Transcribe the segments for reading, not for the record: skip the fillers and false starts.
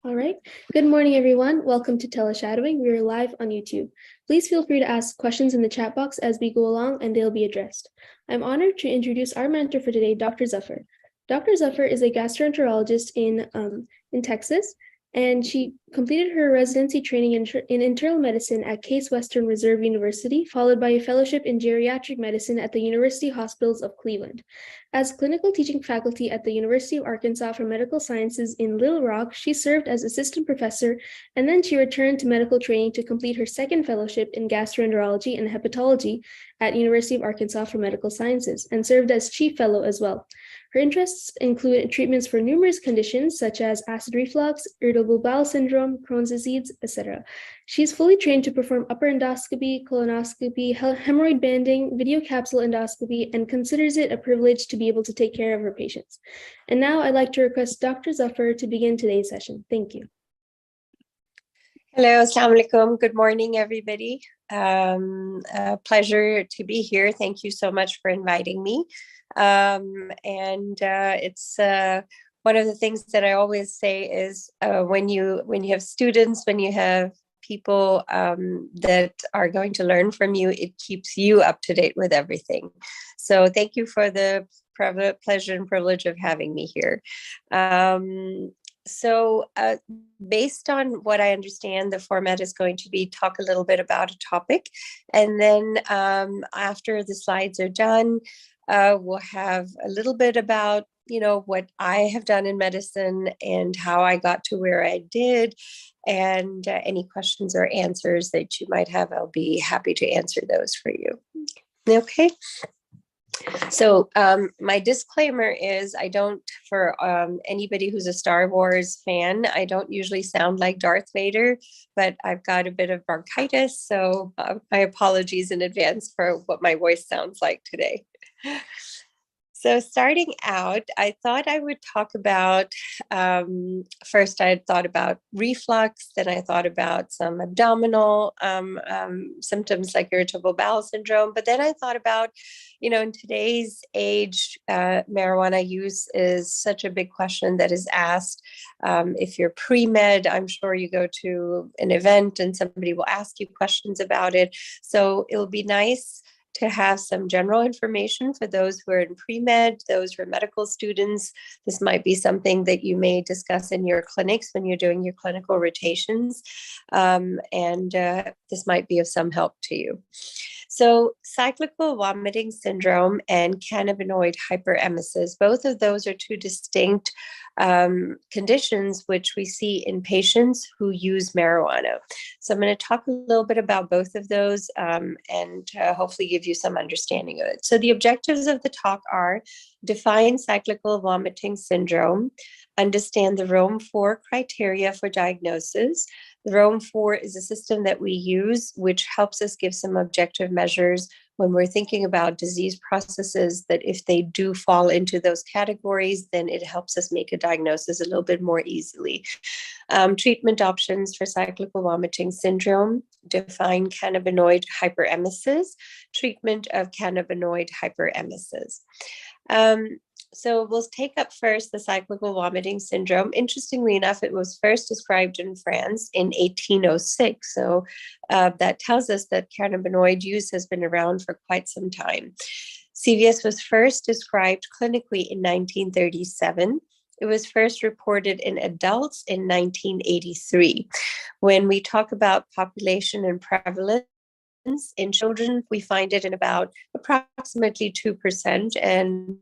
All right. Good morning, everyone. Welcome to TeleShadowing. We are live on YouTube. Please feel free to ask questions in the chat box as we go along, and they'll be addressed. I'm honored to introduce our mentor for today, Dr. Zafar. Dr. Zafar is a gastroenterologist in Texas, and she completed her residency training in internal medicine at Case Western Reserve University, followed by a fellowship in geriatric medicine at the University Hospitals of Cleveland. As clinical teaching faculty at the University of Arkansas for Medical Sciences in Little Rock, she served as assistant professor, and then she returned to medical training to complete her second fellowship in gastroenterology and hepatology at University of Arkansas for Medical Sciences, and served as chief fellow as well. Her interests include treatments for numerous conditions such as acid reflux, irritable bowel syndrome, Crohn's disease, etc. She is fully trained to perform upper endoscopy, colonoscopy, hemorrhoid banding, video capsule endoscopy, and considers it a privilege to be able to take care of her patients. And now I'd like to request Dr. Zafar to begin today's session. Thank you. Hello, assalamu alaikum. Good morning, everybody. A pleasure to be here. Thank you so much for inviting me. It's one of the things that I always say is when you have students, when you have people that are going to learn from you, it keeps you up to date with everything. So thank you for the pleasure and privilege of having me here. So based on what I understand, the format is going to be talk a little bit about a topic. And then after the slides are done, we'll have a little bit about, what I have done in medicine and how I got to where I did. And any questions or answers that you might have, I'll be happy to answer those for you. Okay. So my disclaimer is I don't, for anybody who's a Star Wars fan, I don't usually sound like Darth Vader, but I've got a bit of bronchitis. So my apologies in advance for what my voice sounds like today. So starting out, I thought I would talk about, first I had thought about reflux, then I thought about some abdominal symptoms like irritable bowel syndrome, but then I thought about, in today's age, marijuana use is such a big question that is asked. If you're pre-med, I'm sure you go to an event and somebody will ask you questions about it. So it'll be nice to have some general information for those who are in pre-med, those who are medical students. This might be something that you may discuss in your clinics when you're doing your clinical rotations. This might be of some help to you. So cyclical vomiting syndrome and cannabinoid hyperemesis, both of those are two distinct conditions which we see in patients who use marijuana. So I'm going to talk a little bit about both of those and hopefully give you some understanding of it. So the objectives of the talk are define cyclical vomiting syndrome, understand the Rome-4 criteria for diagnosis. The Rome-4 is a system that we use which helps us give some objective measures when we're thinking about disease processes, that if they do fall into those categories, then it helps us make a diagnosis a little bit more easily. Treatment options for cyclical vomiting syndrome, define cannabinoid hyperemesis, treatment of cannabinoid hyperemesis. So we'll take up first the cyclical vomiting syndrome. Interestingly enough, it was first described in France in 1806. So that tells us that cannabinoid use has been around for quite some time. CVS was first described clinically in 1937. It was first reported in adults in 1983. When we talk about population and prevalence, in children, we find it in about approximately 2%. And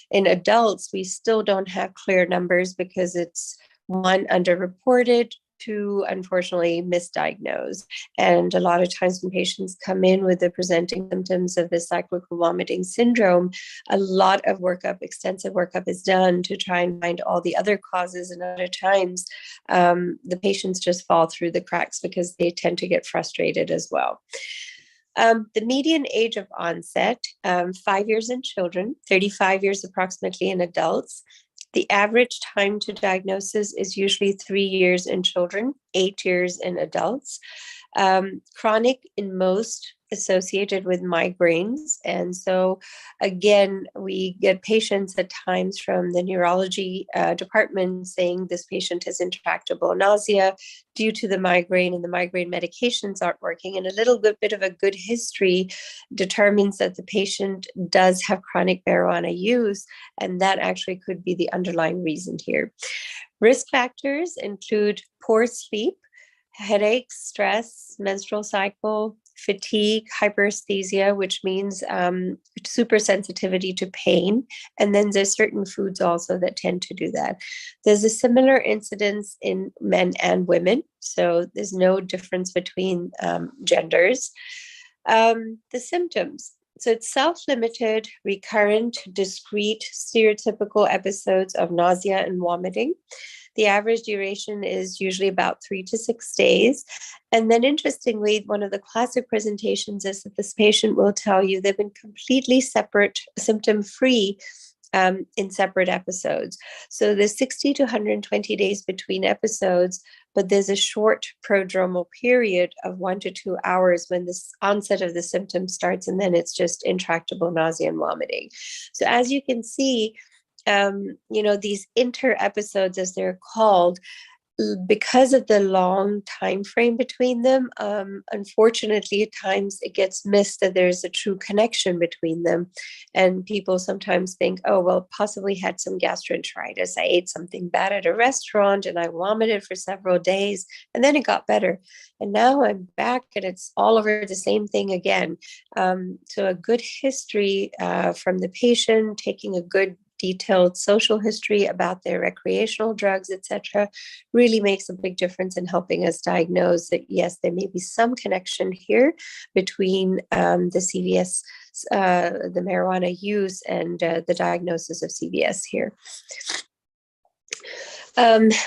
in adults, we still don't have clear numbers because it's one, underreported, two, unfortunately, misdiagnosed. And a lot of times when patients come in with the presenting symptoms of this cyclical vomiting syndrome, a lot of workup, extensive workup is done to try and find all the other causes. And other times, the patients just fall through the cracks because they tend to get frustrated as well. The median age of onset, 5 years in children, 35 years approximately in adults. The average time to diagnosis is usually 3 years in children, 8 years in adults. Chronic in most, associated with migraines. And so, again, we get patients at times from the neurology department saying this patient has intractable nausea due to the migraine, and the migraine medications aren't working. And a little bit of a good history determines that the patient does have chronic marijuana use, and that actually could be the underlying reason here. Risk factors include poor sleep, headaches, stress, menstrual cycle, fatigue, hyperesthesia, which means super sensitivity to pain. And then there's certain foods also that tend to do that. There's a similar incidence in men and women, so there's no difference between genders. The symptoms. So it's self-limited, recurrent, discrete, stereotypical episodes of nausea and vomiting. The average duration is usually about 3 to 6 days. And then interestingly, one of the classic presentations is that this patient will tell you they've been completely separate, symptom-free in separate episodes. So there's 60 to 120 days between episodes, but there's a short prodromal period of 1 to 2 hours when the onset of the symptoms starts, and then it's just intractable nausea and vomiting. So as you can see, these inter episodes, as they're called, because of the long time frame between them, unfortunately, at times it gets missed that there's a true connection between them. And people sometimes think, oh, well, possibly had some gastroenteritis. I ate something bad at a restaurant and I vomited for several days, and then it got better. And now I'm back and it's all over the same thing again. So a good history from the patient, taking a good detailed social history about their recreational drugs, etc., really makes a big difference in helping us diagnose that, yes, there may be some connection here between the CVS, the marijuana use, and the diagnosis of CVS here.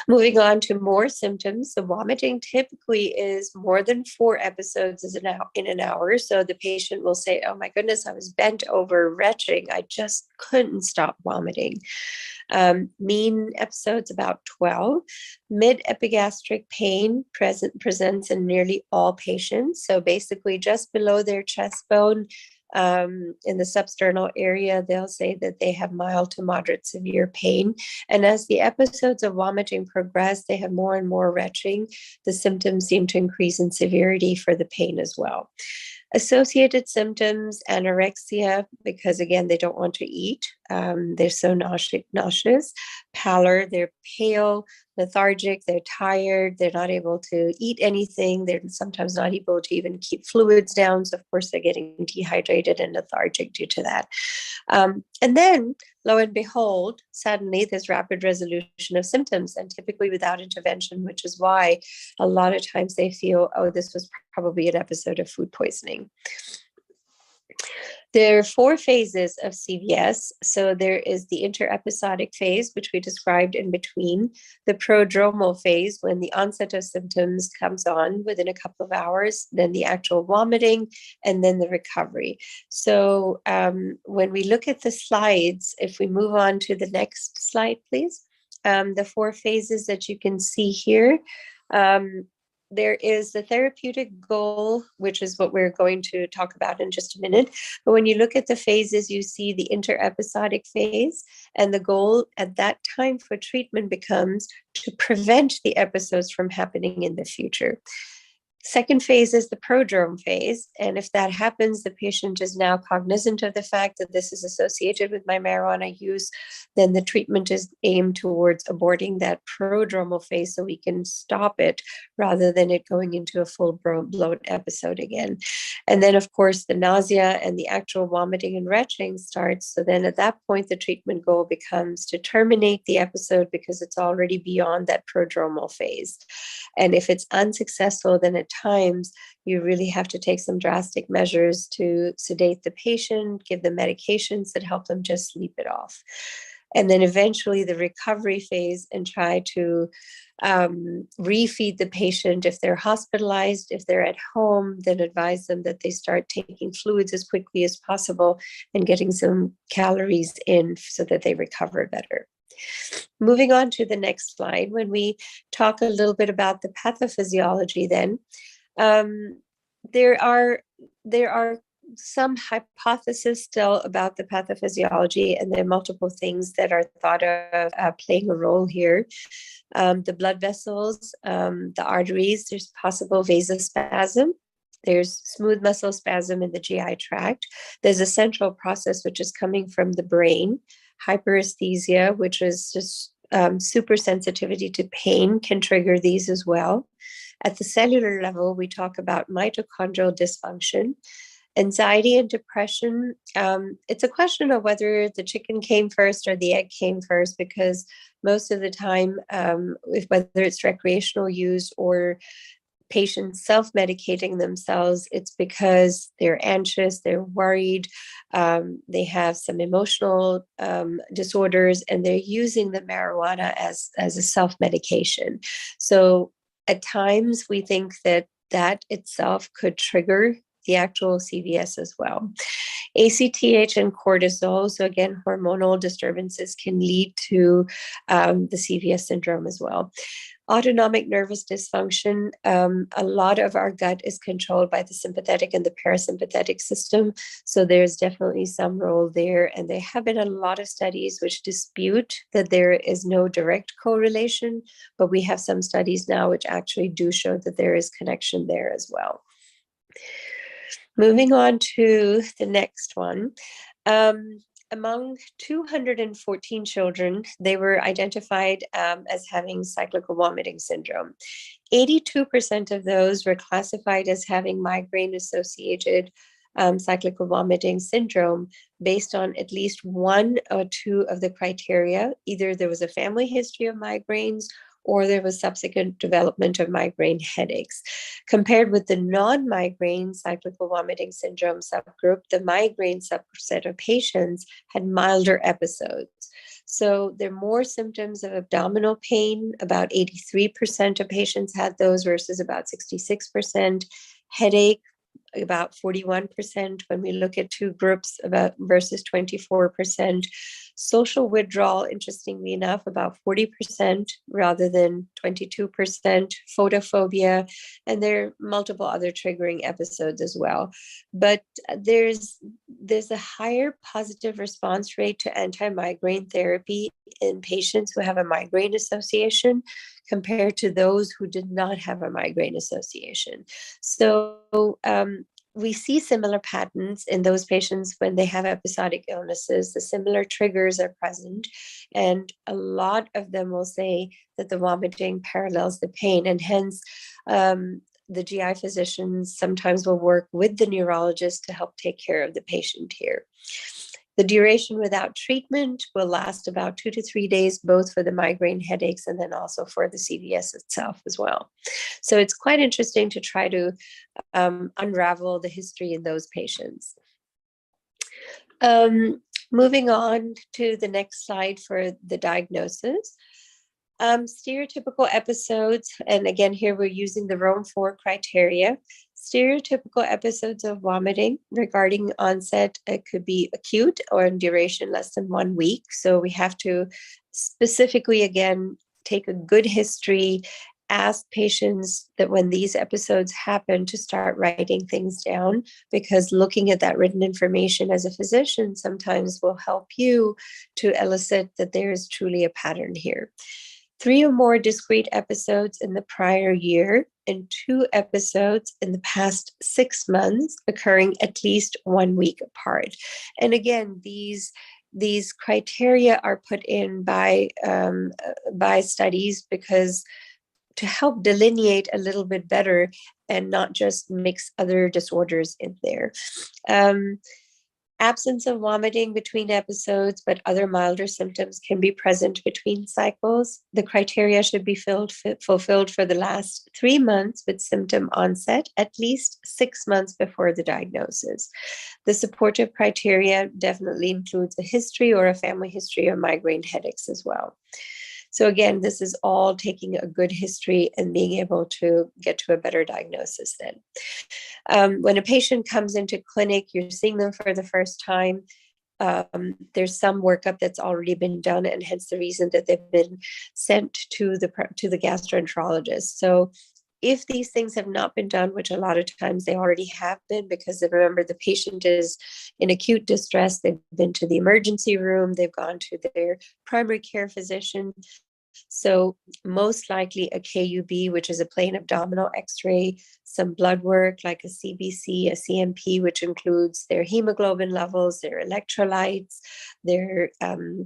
Moving on to more symptoms, the vomiting typically is more than 4 episodes in an hour. So the patient will say, oh my goodness, I was bent over retching. I just couldn't stop vomiting. Mean episodes about 12. Mid-epigastric pain presents in nearly all patients. So basically just below their chest bone, in the substernal area, they'll say that they have mild to moderate severe pain. And as the episodes of vomiting progress, they have more and more retching. The symptoms seem to increase in severity for the pain as well. Associated symptoms, anorexia, because again, they don't want to eat. They're so nauseous. Pallor, they're pale, lethargic, they're tired, they're not able to eat anything. They're sometimes not able to even keep fluids down. So of course, they're getting dehydrated and lethargic due to that. And then, lo and behold, suddenly there's rapid resolution of symptoms, and typically without intervention, which is why a lot of times they feel, oh, this was probably an episode of food poisoning. There are 4 phases of CVS. So there is the interepisodic phase, which we described in between, the prodromal phase, when the onset of symptoms comes on within a couple of hours, then the actual vomiting, and then the recovery. So when we look at the slides, if we move on to the next slide, please, the 4 phases that you can see here, there is the therapeutic goal, which is what we're going to talk about in just a minute. But when you look at the phases, you see the interepisodic phase, and the goal at that time for treatment becomes to prevent the episodes from happening in the future. Second phase is the prodrome phase. And if that happens, the patient is now cognizant of the fact that this is associated with my marijuana use, then the treatment is aimed towards aborting that prodromal phase so we can stop it rather than it going into a full-blown episode again. And then, of course, the nausea and the actual vomiting and retching starts. So then at that point, the treatment goal becomes to terminate the episode because it's already beyond that prodromal phase. And if it's unsuccessful, then at times you really have to take some drastic measures to sedate the patient, give them medications that help them just sleep it off. And then eventually the recovery phase, and try to refeed the patient. If they're hospitalized, if they're at home, then advise them that they start taking fluids as quickly as possible and getting some calories in so that they recover better. Moving on to the next slide, when we talk a little bit about the pathophysiology, then there are there are some hypotheses still about the pathophysiology, and there are multiple things that are thought of playing a role here. The blood vessels, the arteries, there's possible vasospasm. There's smooth muscle spasm in the GI tract. There's a central process which is coming from the brain. Hyperesthesia, which is just super sensitivity to pain, can trigger these as well. At the cellular level, we talk about mitochondrial dysfunction. Anxiety and depression, it's a question of whether the chicken came first or the egg came first, because most of the time, whether it's recreational use or patients self-medicating themselves, it's because they're anxious, they're worried, they have some emotional disorders, and they're using the marijuana as a self-medication. So at times we think that itself could trigger the actual CVS as well. ACTH and cortisol, so again, hormonal disturbances can lead to the CVS syndrome as well. Autonomic nervous dysfunction, a lot of our gut is controlled by the sympathetic and the parasympathetic system. So there's definitely some role there. And there have been a lot of studies which dispute that there is no direct correlation, but we have some studies now which actually do show that there is connection there as well. Moving on to the next one. Among 214 children, they were identified as having cyclical vomiting syndrome. 82% of those were classified as having migraine-associated cyclical vomiting syndrome based on at least one or two of the criteria. Either there was a family history of migraines or there was subsequent development of migraine headaches. Compared with the non-migraine cyclical vomiting syndrome subgroup, the migraine subset of patients had milder episodes. So there are more symptoms of abdominal pain. About 83% of patients had those versus about 66%. Headache, about 41% when we look at two groups, about versus 24%. Social withdrawal, interestingly enough, about 40% rather than 22%. Photophobia, and there are multiple other triggering episodes as well. But there's a higher positive response rate to anti-migraine therapy in patients who have a migraine association compared to those who did not have a migraine association. So we see similar patterns in those patients when they have episodic illnesses. The similar triggers are present, and a lot of them will say that the vomiting parallels the pain, and hence the GI physicians sometimes will work with the neurologist to help take care of the patient here. The duration without treatment will last about 2 to 3 days, both for the migraine headaches and then also for the CVS itself as well. So it's quite interesting to try to unravel the history in those patients. Moving on to the next slide for the diagnosis. Stereotypical episodes, and again, here we're using the Rome 4 criteria. Stereotypical episodes of vomiting regarding onset, it could be acute or in duration less than 1 week. So we have to specifically, again, take a good history, ask patients that when these episodes happen to start writing things down, because looking at that written information as a physician sometimes will help you to elicit that there is truly a pattern here. 3 or more discrete episodes in the prior year, and 2 episodes in the past 6 months occurring at least 1 week apart. And again, these criteria are put in by studies because to help delineate a little bit better and not just mix other disorders in there. Absence of vomiting between episodes, but other milder symptoms can be present between cycles. The criteria should be fulfilled for the last 3 months with symptom onset, at least 6 months before the diagnosis. The supportive criteria definitely includes a history or a family history of migraine headaches as well. So again, this is all taking a good history and being able to get to a better diagnosis then. When a patient comes into clinic, you're seeing them for the first time. There's some workup that's already been done, and hence the reason that they've been sent to the gastroenterologist. So If these things have not been done, which a lot of times they already have been, because remember, the patient is in acute distress, they've been to the emergency room, they've gone to their primary care physician. So most likely a KUB, which is a plain abdominal x-ray, some blood work like a CBC, a CMP, which includes their hemoglobin levels, their electrolytes, their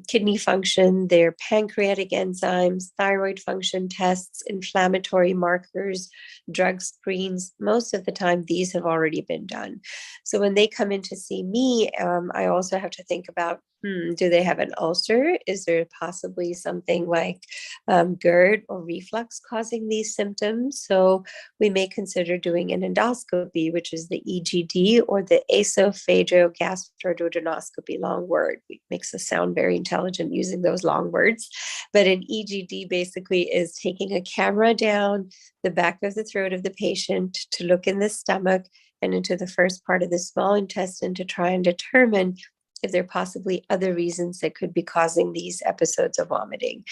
kidney function, their pancreatic enzymes, thyroid function tests, inflammatory markers, drug screens. Most of the time, these have already been done. So when they come in to see me, I also have to think about, do they have an ulcer? Is there possibly something like GERD or reflux causing these symptoms? So we may consider doing an endoscopy, which is the EGD, or the esophagogastroduodenoscopy, long word. It makes us sound very intelligent using those long words. But an EGD basically is taking a camera down the back of the throat of the patient to look in the stomach and into the first part of the small intestine to try and determine if there are possibly other reasons that could be causing these episodes of vomiting.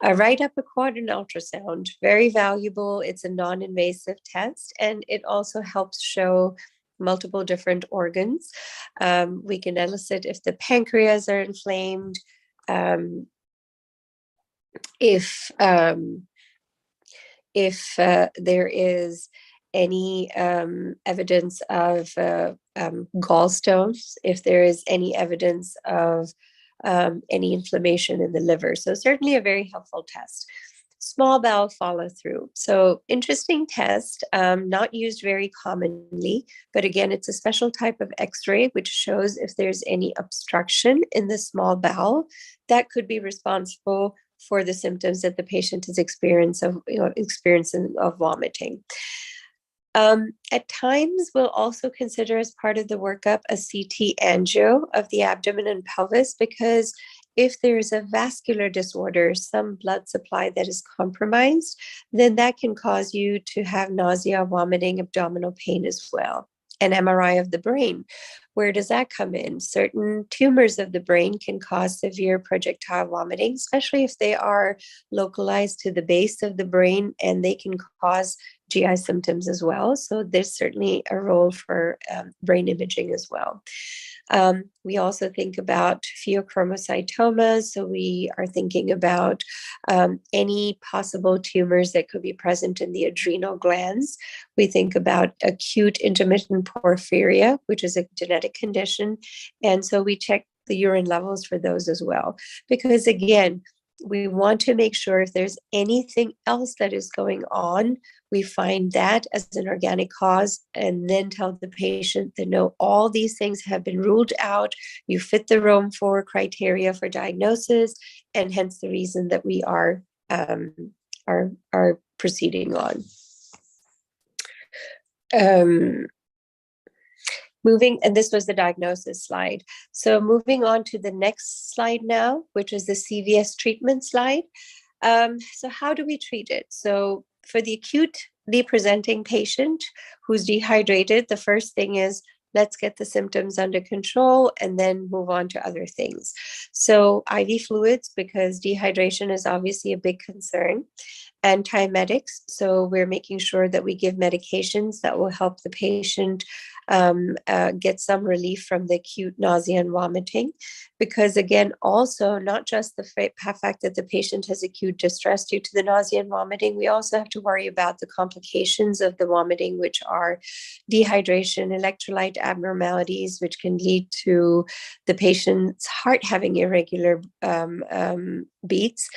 A right upper quadrant ultrasound, very valuable. It's a non-invasive test, and it also helps show multiple different organs. We can elicit if the pancreas are inflamed, if there is any evidence of gallstones, if there is any evidence of any inflammation in the liver. So certainly a very helpful test. Small bowel follow through. So interesting test, not used very commonly, but again, it's a special type of x-ray which shows if there's any obstruction in the small bowel that could be responsible for the symptoms that the patient is experiencing of vomiting. At times, we'll also consider as part of the workup a CT angio of the abdomen and pelvis, because if there's a vascular disorder, some blood supply that is compromised, then that can cause you to have nausea, vomiting, abdominal pain as well. An MRI of the brain. Where does that come in? Certain tumors of the brain can cause severe projectile vomiting, especially if they are localized to the base of the brain, and they can cause GI symptoms as well. So there's certainly a role for brain imaging as well. We also think about pheochromocytomas. So we are thinking about any possible tumors that could be present in the adrenal glands. We think about acute intermittent porphyria, which is a genetic condition. And so we check the urine levels for those as well. Because again, we want to make sure if there's anything else that is going on, we find that as an organic cause and then tell the patient that no, all these things have been ruled out. You fit the Rome 4 criteria for diagnosis, and hence the reason that we are proceeding on. Moving, and this was the diagnosis slide. So moving on to the next slide now, which is the CVS treatment slide. So how do we treat it? So for the acutely presenting patient who's dehydrated, the first thing is let's get the symptoms under control and then move on to other things. So IV fluids, because dehydration is obviously a big concern. Antiemetics, so we're making sure that we give medications that will help the patient get some relief from the acute nausea and vomiting. Because again, also not just the fact that the patient has acute distress due to the nausea and vomiting, we also have to worry about the complications of the vomiting, which are dehydration, electrolyte abnormalities, which can lead to the patient's heart having irregular beats.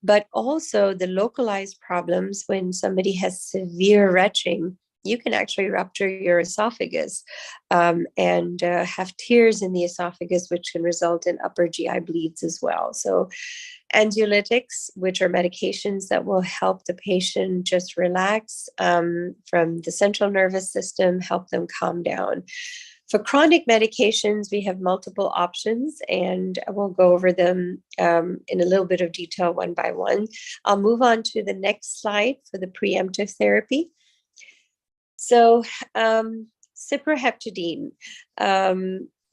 But also the localized problems when somebody has severe retching, you can actually rupture your esophagus and have tears in the esophagus, which can result in upper GI bleeds as well. So anxiolytics, which are medications that will help the patient just relax from the central nervous system, help them calm down. For chronic medications, we have multiple options, and we'll go over them in a little bit of detail one by one. I'll move on to the next slide for the preemptive therapy. So cyproheptadine.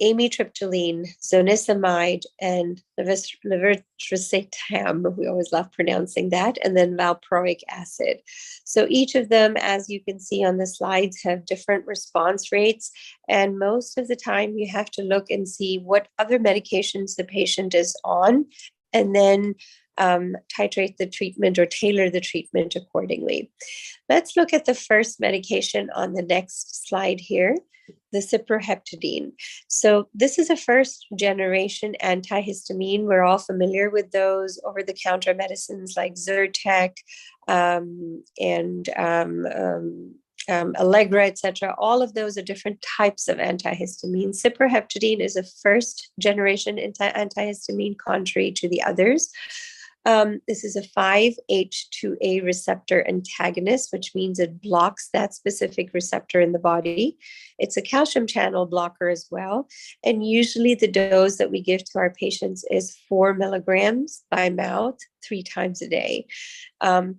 amitriptyline, zonisamide, and levetiracetam. We always love pronouncing that, and then valproic acid. So each of them, as you can see on the slides, have different response rates. And most of the time, you have to look and see what other medications the patient is on, and then titrate the treatment or tailor the treatment accordingly. Let's look at the first medication on the next slide here, the cyproheptadine. So this is a first generation antihistamine. We're all familiar with those over-the-counter medicines like Zyrtec and Allegra, etc. All of those are different types of antihistamine. Cyproheptadine is a first generation antihistamine, contrary to the others. This is a 5-H2A receptor antagonist, which means it blocks that specific receptor in the body. It's a calcium channel blocker as well. And usually the dose that we give to our patients is 4 milligrams by mouth 3 times a day.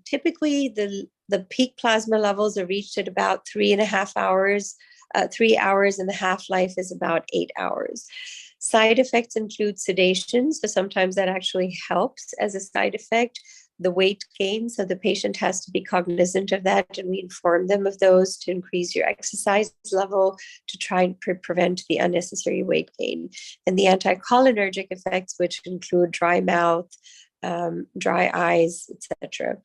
Typically, the peak plasma levels are reached at about 3.5 hours, 3 hours, and the half-life is about 8 hours. Side effects include sedation, so sometimes that actually helps as a side effect. The weight gain, so the patient has to be cognizant of that, and we inform them of those to increase your exercise level to try and prevent the unnecessary weight gain. And the anticholinergic effects, which include dry mouth, dry eyes, etc.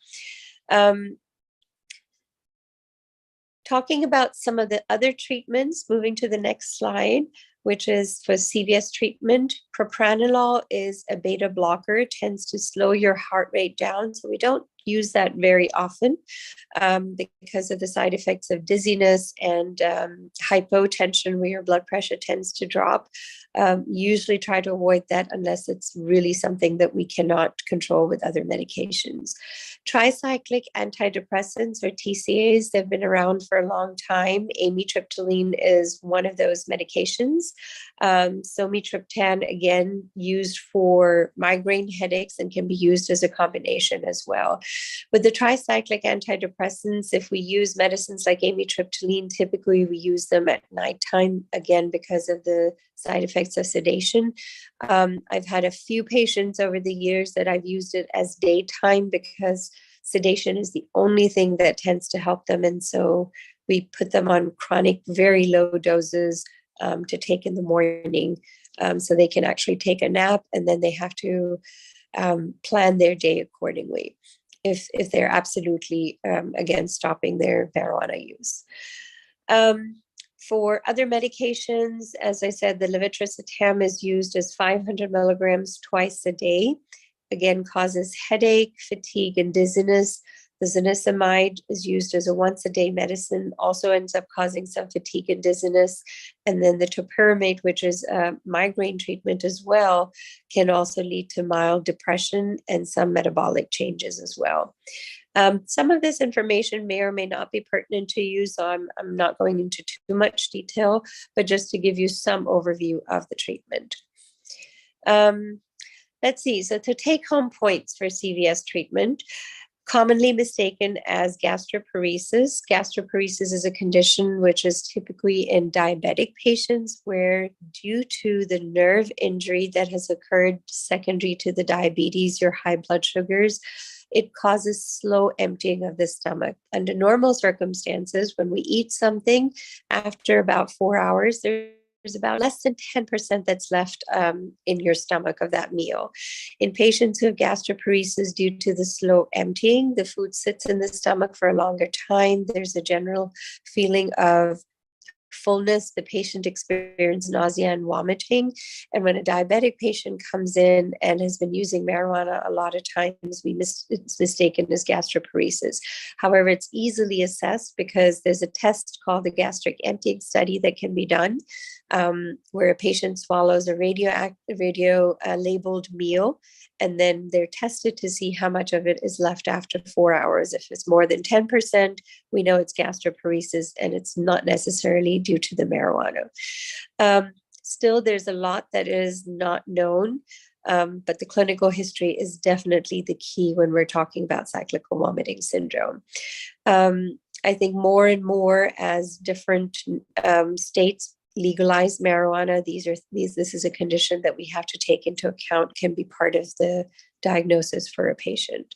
Talking about some of the other treatments, moving to the next slide, which is for CVS treatment. Propranolol is a beta blocker. It tends to slow your heart rate down. So we don't use that very often because of the side effects of dizziness and hypotension, where your blood pressure tends to drop. Usually try to avoid that unless it's really something that we cannot control with other medications. Tricyclic antidepressants, or TCAs, they've been around for a long time. Amitriptyline is one of those medications. Somitriptan, again, used for migraine headaches and can be used as a combination as well. With the tricyclic antidepressants, if we use medicines like amitriptyline, typically we use them at nighttime, again, because of the side effects of sedation. I've had a few patients over the years that I've used it as daytime because sedation is the only thing that tends to help them. And so we put them on chronic, very low doses to take in the morning so they can actually take a nap, and then they have to plan their day accordingly if they're absolutely against stopping their marijuana use. For other medications, as I said, the levetiracetam is used as 500 milligrams twice a day. Again, causes headache, fatigue, and dizziness. The zonisamide is used as a once-a-day medicine, also ends up causing some fatigue and dizziness. And then the topiramate, which is a migraine treatment as well, can also lead to mild depression and some metabolic changes as well. Some of this information may or may not be pertinent to you, so I'm not going into too much detail, but just to give you some overview of the treatment. Let's see, so to take home points for CVS treatment, commonly mistaken as gastroparesis. Gastroparesis is a condition which is typically in diabetic patients where, due to the nerve injury that has occurred secondary to the diabetes, your high blood sugars, it causes slow emptying of the stomach. Under normal circumstances, when we eat something, after about 4 hours, there's about less than 10% that's left in your stomach of that meal. In patients who have gastroparesis, due to the slow emptying, the food sits in the stomach for a longer time. There's a general feeling of fullness. The patient experiences nausea and vomiting. And when a diabetic patient comes in and has been using marijuana, a lot of times it's mistaken as gastroparesis. However, it's easily assessed because there's a test called the gastric emptying study that can be done, where a patient swallows a radio labeled meal, and then they're tested to see how much of it is left after 4 hours. If it's more than 10%, we know it's gastroparesis, and it's not necessarily due to the marijuana. Still, there's a lot that is not known, but the clinical history is definitely the key when we're talking about cyclical vomiting syndrome. I think more and more as different states legalized marijuana. This is a condition that we have to take into account, can be part of the diagnosis for a patient.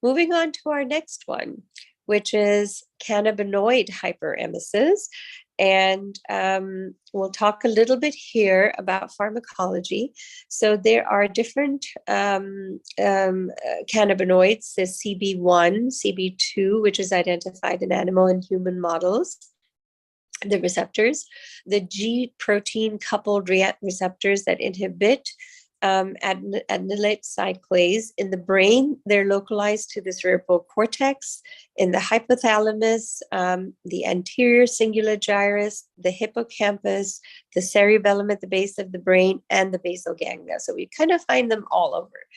Moving on to our next one, which is cannabinoid hyperemesis. And we'll talk a little bit here about pharmacology. So there are different cannabinoids, the CB1, CB2, which is identified in animal and human models, the receptors, the G protein coupled receptors that inhibit adenylate cyclase in the brain. They're localized to the cerebral cortex, in the hypothalamus, the anterior cingulate gyrus, the hippocampus, the cerebellum at the base of the brain, and the basal ganglia. So we kind of find them all over.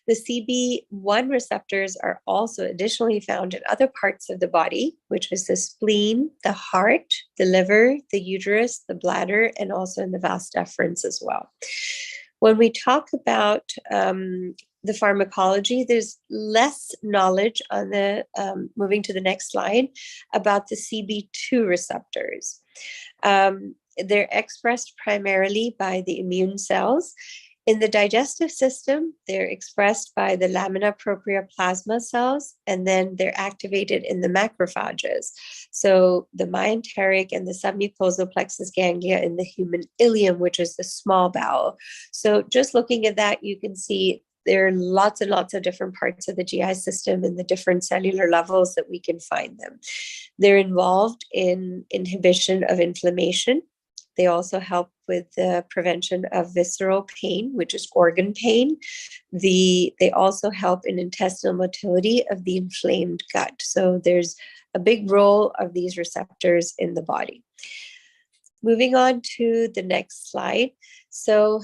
The CB1 receptors are also additionally found in other parts of the body, which is the spleen, the heart, the liver, the uterus, the bladder, and also in the vas deferens as well. When we talk about the pharmacology, there's less knowledge on the, moving to the next slide, about the CB2 receptors. They're expressed primarily by the immune cells. In the digestive system, they're expressed by the lamina propria plasma cells, and then they're activated in the macrophages. So the myenteric and the submucosal plexus ganglia in the human ileum, which is the small bowel. So just looking at that, you can see there are lots and lots of different parts of the GI system and the different cellular levels that we can find them. They're involved in inhibition of inflammation. They also help with the prevention of visceral pain, which is organ pain. They also help in intestinal motility of the inflamed gut. So there's a big role of these receptors in the body. Moving on to the next slide. So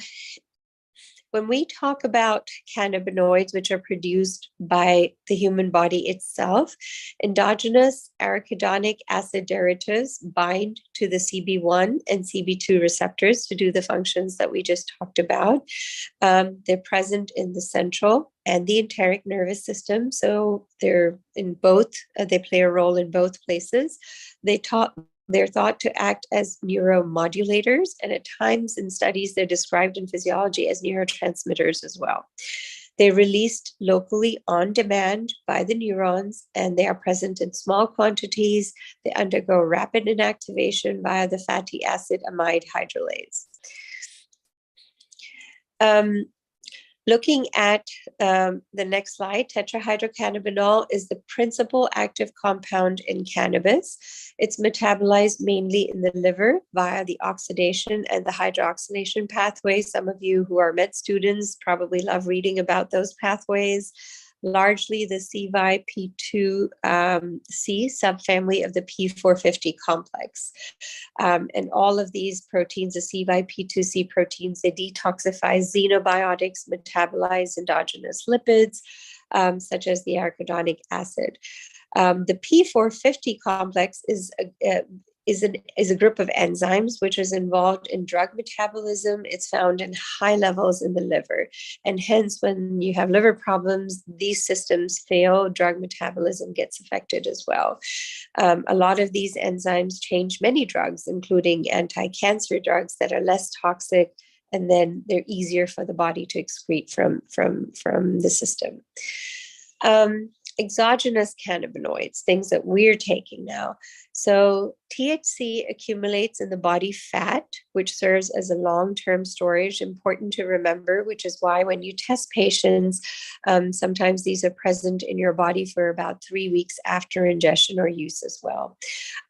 when we talk about cannabinoids, which are produced by the human body itself, endogenous arachidonic acid derivatives bind to the CB1 and CB2 receptors to do the functions that we just talked about. They're present in the central and the enteric nervous system. So they're in both, they play a role in both places. They're thought to act as neuromodulators, and at times in studies, they're described in physiology as neurotransmitters as well. They're released locally on demand by the neurons, and they are present in small quantities. They undergo rapid inactivation via the fatty acid amide hydrolase. Looking at the next slide, tetrahydrocannabinol is the principal active compound in cannabis. It's metabolized mainly in the liver via the oxidation and the hydroxylation pathways. Some of you who are med students probably love reading about those pathways. Largely the CYP2C subfamily of the P450 complex. And all of these proteins, the CYP2C proteins, they detoxify xenobiotics, metabolize endogenous lipids, such as the arachidonic acid. The P450 complex is a group of enzymes which is involved in drug metabolism. It's found in high levels in the liver. And hence, when you have liver problems, these systems fail, drug metabolism gets affected as well. A lot of these enzymes change many drugs, including anti-cancer drugs that are less toxic, and then they're easier for the body to excrete from the system. Exogenous cannabinoids, things that we're taking now. So THC accumulates in the body fat, which serves as a long-term storage, important to remember, which is why when you test patients, sometimes these are present in your body for about 3 weeks after ingestion or use as well.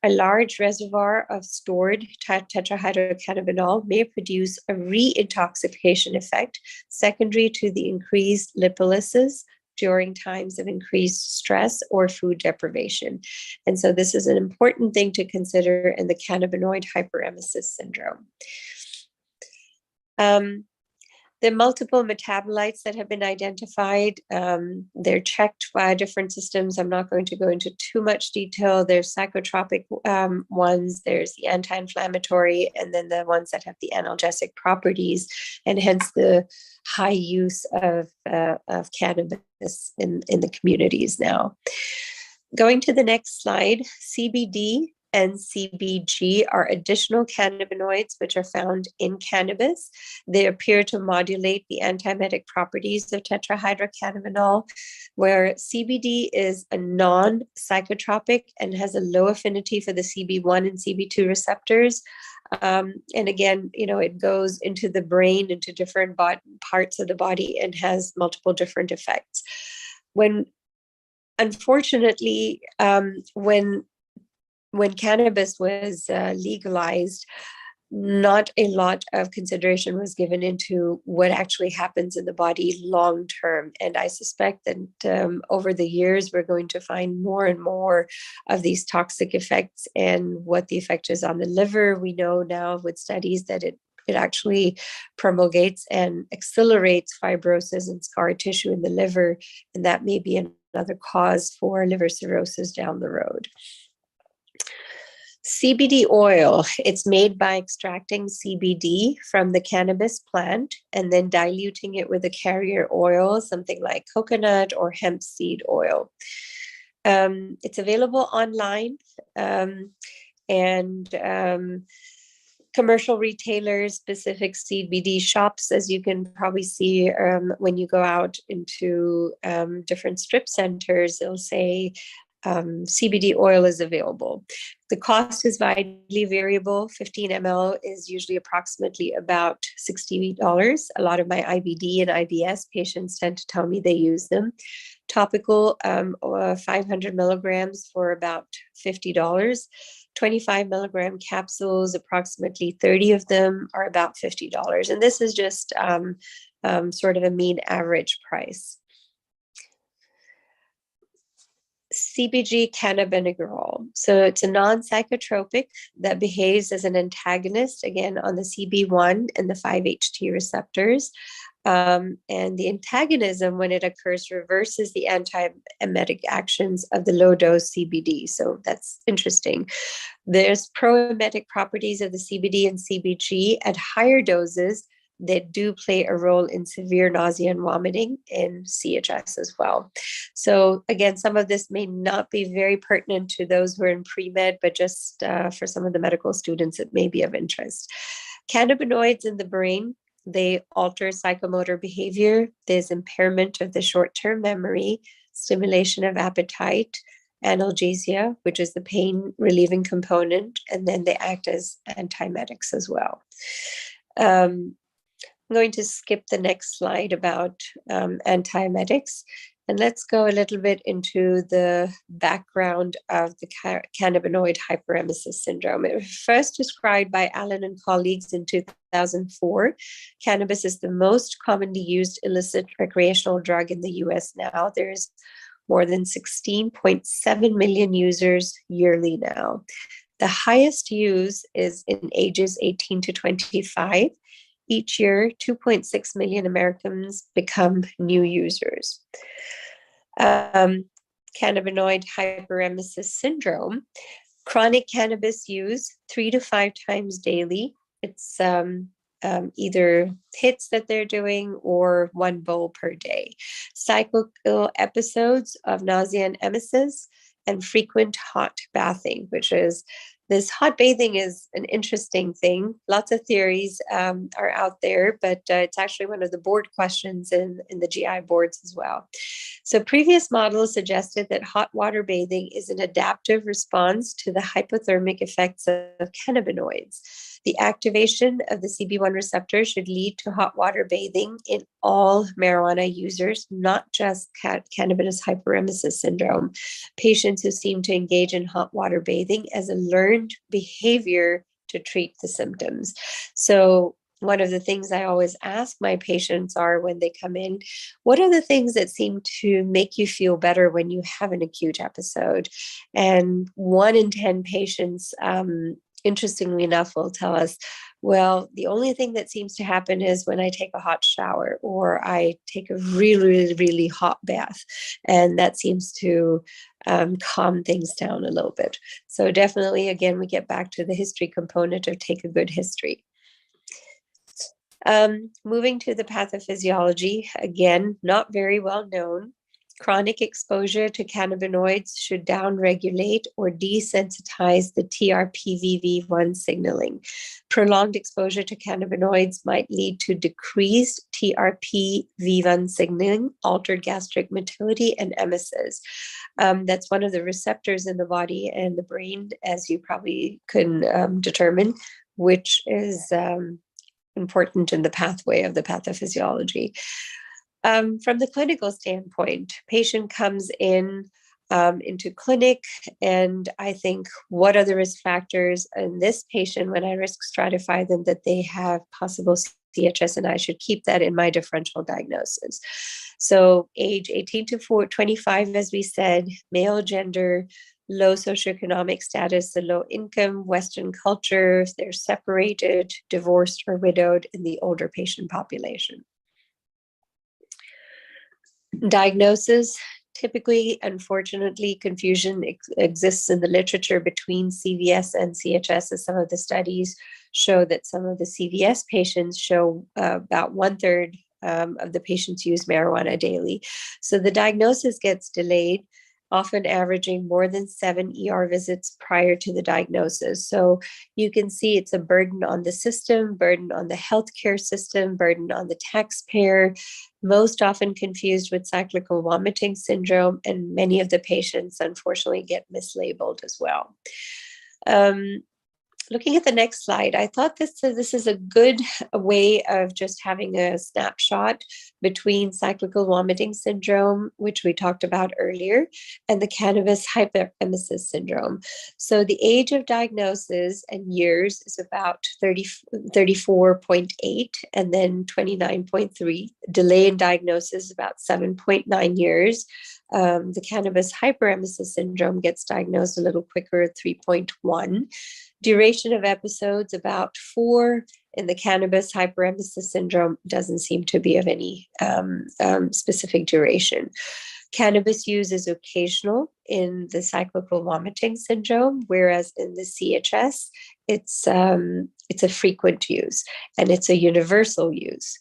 A large reservoir of stored tetrahydrocannabinol may produce a re-intoxication effect secondary to the increased lipolysis during times of increased stress or food deprivation. And so this is an important thing to consider in the cannabinoid hyperemesis syndrome. The multiple metabolites that have been identified, they're checked via different systems. I'm not going to go into too much detail. There's psychotropic ones, there's the anti-inflammatory, and then the ones that have the analgesic properties, and hence the high use of cannabis in the communities now. Going to the next slide, CBD and CBG are additional cannabinoids which are found in cannabis. They appear to modulate the antiemetic properties of tetrahydrocannabinol, where CBD is a non-psychotropic and has a low affinity for the CB1 and CB2 receptors. And again, it goes into the brain, into different parts of the body, and has multiple different effects. Unfortunately, when cannabis was legalized, not a lot of consideration was given into what actually happens in the body long term. And I suspect that over the years, we're going to find more and more of these toxic effects and what the effect is on the liver. We know now with studies that it actually promulgates and accelerates fibrosis and scar tissue in the liver, and that may be another cause for liver cirrhosis down the road. CBD oil, it's made by extracting CBD from the cannabis plant and then diluting it with a carrier oil, something like coconut or hemp seed oil. It's available online, and commercial retailers, specific CBD shops, as you can probably see when you go out into different strip centers, they'll say CBD oil is available. The cost is widely variable. 15 ml is usually approximately about $60. A lot of my IBD and IBS patients tend to tell me they use them. Topical, 500 milligrams for about $50. 25 milligram capsules, approximately 30 of them are about $50. And this is just sort of a mean average price. CBG cannabidiol. So it's a non-psychotropic that behaves as an antagonist, again, on the CB1 and the 5-HT receptors. And the antagonism, when it occurs, reverses the antiemetic actions of the low-dose CBD. So that's interesting. There's pro-emetic properties of the CBD and CBG at higher doses that do play a role in severe nausea and vomiting in CHS as well. So again, some of this may not be very pertinent to those who are in pre-med, but just for some of the medical students, it may be of interest. Cannabinoids in the brain, they alter psychomotor behavior. There's impairment of the short-term memory, stimulation of appetite, analgesia, which is the pain relieving component, and then they act as antiemetics as well. I'm going to skip the next slide about antiemetics, and let's go a little bit into the background of the cannabinoid hyperemesis syndrome. It was first described by Allen and colleagues in 2004. Cannabis is the most commonly used illicit recreational drug in the US now. There's more than 16.7 million users yearly now. The highest use is in ages 18 to 25. Each year, 2.6 million Americans become new users. Cannabinoid hyperemesis syndrome, chronic cannabis use 3 to 5 times daily. It's either hits that they're doing or 1 bowl per day. Cyclical episodes of nausea and emesis, and frequent hot bathing, which is this hot bathing is an interesting thing. Lots of theories are out there, but it's actually one of the board questions in the GI boards as well. So previous models suggested that hot water bathing is an adaptive response to the hypothermic effects of cannabinoids. The activation of the CB1 receptor should lead to hot water bathing in all marijuana users, not just cannabis hyperemesis syndrome. Patients who seem to engage in hot water bathing as a learned behavior to treat the symptoms. So one of the things I always ask my patients are when they come in, what are the things that seem to make you feel better when you have an acute episode? And 1 in 10 patients, interestingly enough, will tell us, well, the only thing that seems to happen is when I take a hot shower or I take a really, really, really hot bath. And that seems to calm things down a little bit. So definitely, again, we get back to the history component of take a good history. Moving to the pathophysiology, again, not very well known. Chronic exposure to cannabinoids should downregulate or desensitize the TRPV1 signaling. Prolonged exposure to cannabinoids might lead to decreased TRPV1 signaling, altered gastric motility, and emesis. That's one of the receptors in the body and the brain, as you probably can determine, which is important in the pathway of the pathophysiology. From the clinical standpoint, patient comes into clinic, and I think, what are the risk factors in this patient when I risk stratify them that they have possible CHS, and I should keep that in my differential diagnosis. So age 18 to 25, as we said, male, gender, low socioeconomic status, the low income, Western culture, if they're separated, divorced, or widowed in the older patient population. Diagnosis, typically, unfortunately, confusion exists in the literature between CVS and CHS, as some of the studies show that some of the CVS patients show about 1/3 of the patients use marijuana daily. So the diagnosis gets delayed, often averaging more than 7 ER visits prior to the diagnosis. So you can see it's a burden on the system, burden on the healthcare system, burden on the taxpayer, most often confused with cyclical vomiting syndrome, and many of the patients unfortunately get mislabeled as well. Looking at the next slide, I thought this is a good way of just having a snapshot between cyclical vomiting syndrome, which we talked about earlier, and the cannabis hyperemesis syndrome. So the age of diagnosis and years is about 34.8 and then 29.3. Delay in diagnosis about 7.9 years. The cannabis hyperemesis syndrome gets diagnosed a little quicker at 3.1. Duration of episodes about 4. In the cannabis hyperemesis syndrome, doesn't seem to be of any specific duration. Cannabis use is occasional in the cyclical vomiting syndrome, whereas in the CHS, it's a frequent use and it's a universal use.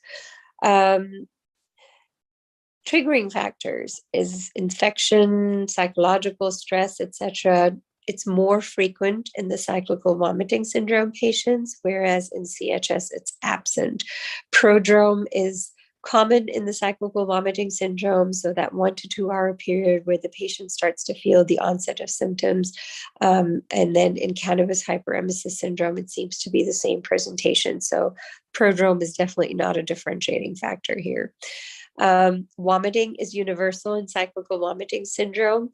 Triggering factors is infection, psychological stress, etc. It's more frequent in the cyclical vomiting syndrome patients, whereas in CHS, it's absent. Prodrome is common in the cyclical vomiting syndrome, so that 1 to 2 hour period where the patient starts to feel the onset of symptoms. And then in cannabis hyperemesis syndrome, it seems to be the same presentation. So prodrome is definitely not a differentiating factor here. Vomiting is universal in cyclical vomiting syndrome,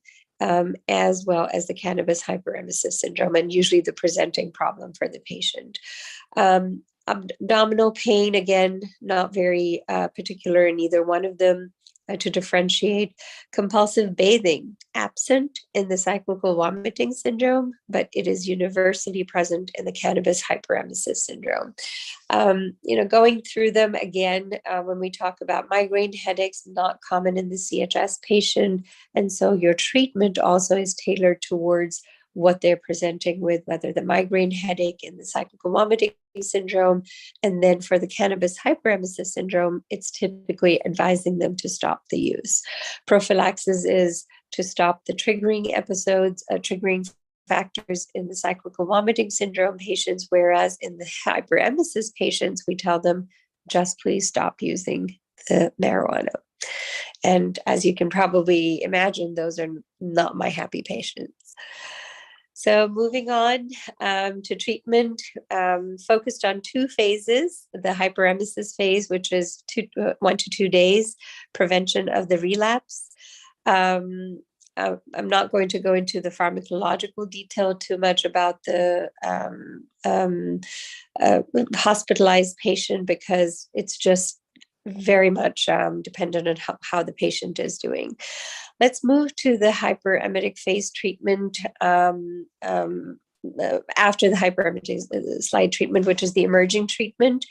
as well as the cannabis hyperemesis syndrome, and usually the presenting problem for the patient. Abdominal pain, again, not very particular in either one of them. To differentiate, compulsive bathing, absent in the cyclical vomiting syndrome, but it is universally present in the cannabis hyperemesis syndrome. Going through them again, when we talk about migraine headaches, not common in the CHS patient. And so your treatment also is tailored towards what they're presenting with, whether the migraine headache in the cyclical vomiting syndrome. And then for the cannabis hyperemesis syndrome, it's typically advising them to stop the use. Prophylaxis is to stop the triggering episodes, triggering factors in the cyclical vomiting syndrome patients, whereas in the hyperemesis patients, we tell them, just please stop using the marijuana. And as you can probably imagine, those are not my happy patients. So moving on to treatment, focused on 2 phases, the hyperemesis phase, which is 1 to 2 days, prevention of the relapse. I'm not going to go into the pharmacological detail too much about the hospitalized patient, because it's just very much dependent on how the patient is doing. Let's move to the hyperemetic phase treatment after the hyperemetic slide treatment, which is the emerging treatment.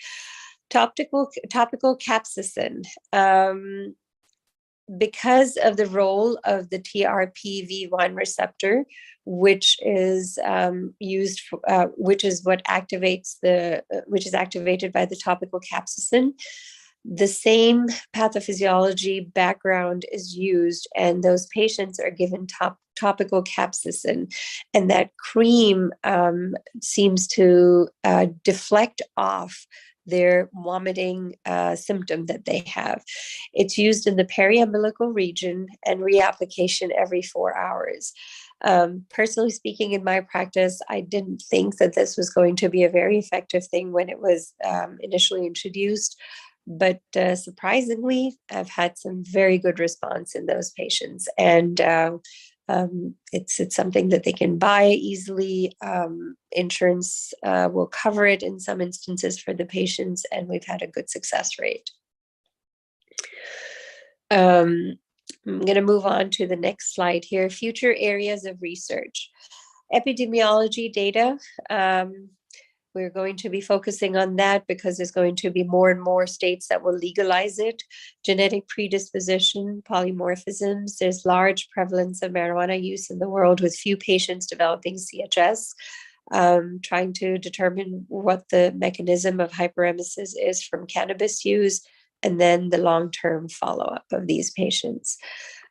Topical capsaicin. Because of the role of the TRPV1 receptor, which is used, which is activated by the topical capsaicin. the same pathophysiology background is used, and those patients are given topical capsaicin, and that cream seems to deflect off their vomiting symptom that they have. It's used in the periumbilical region and reapplication every 4 hours. Personally speaking, in my practice, I didn't think that this was going to be a very effective thing when it was initially introduced. But surprisingly, I've had some very good response in those patients. And it's something that they can buy easily. Insurance will cover it in some instances for the patients, and we've had a good success rate. I'm going to move on to the next slide here. Future areas of research. Epidemiology data. We're going to be focusing on that because there's going to be more and more states that will legalize it. Genetic predisposition, polymorphisms. There's large prevalence of marijuana use in the world with few patients developing CHS. Trying to determine what the mechanism of hyperemesis is from cannabis use, and then the long-term follow-up of these patients.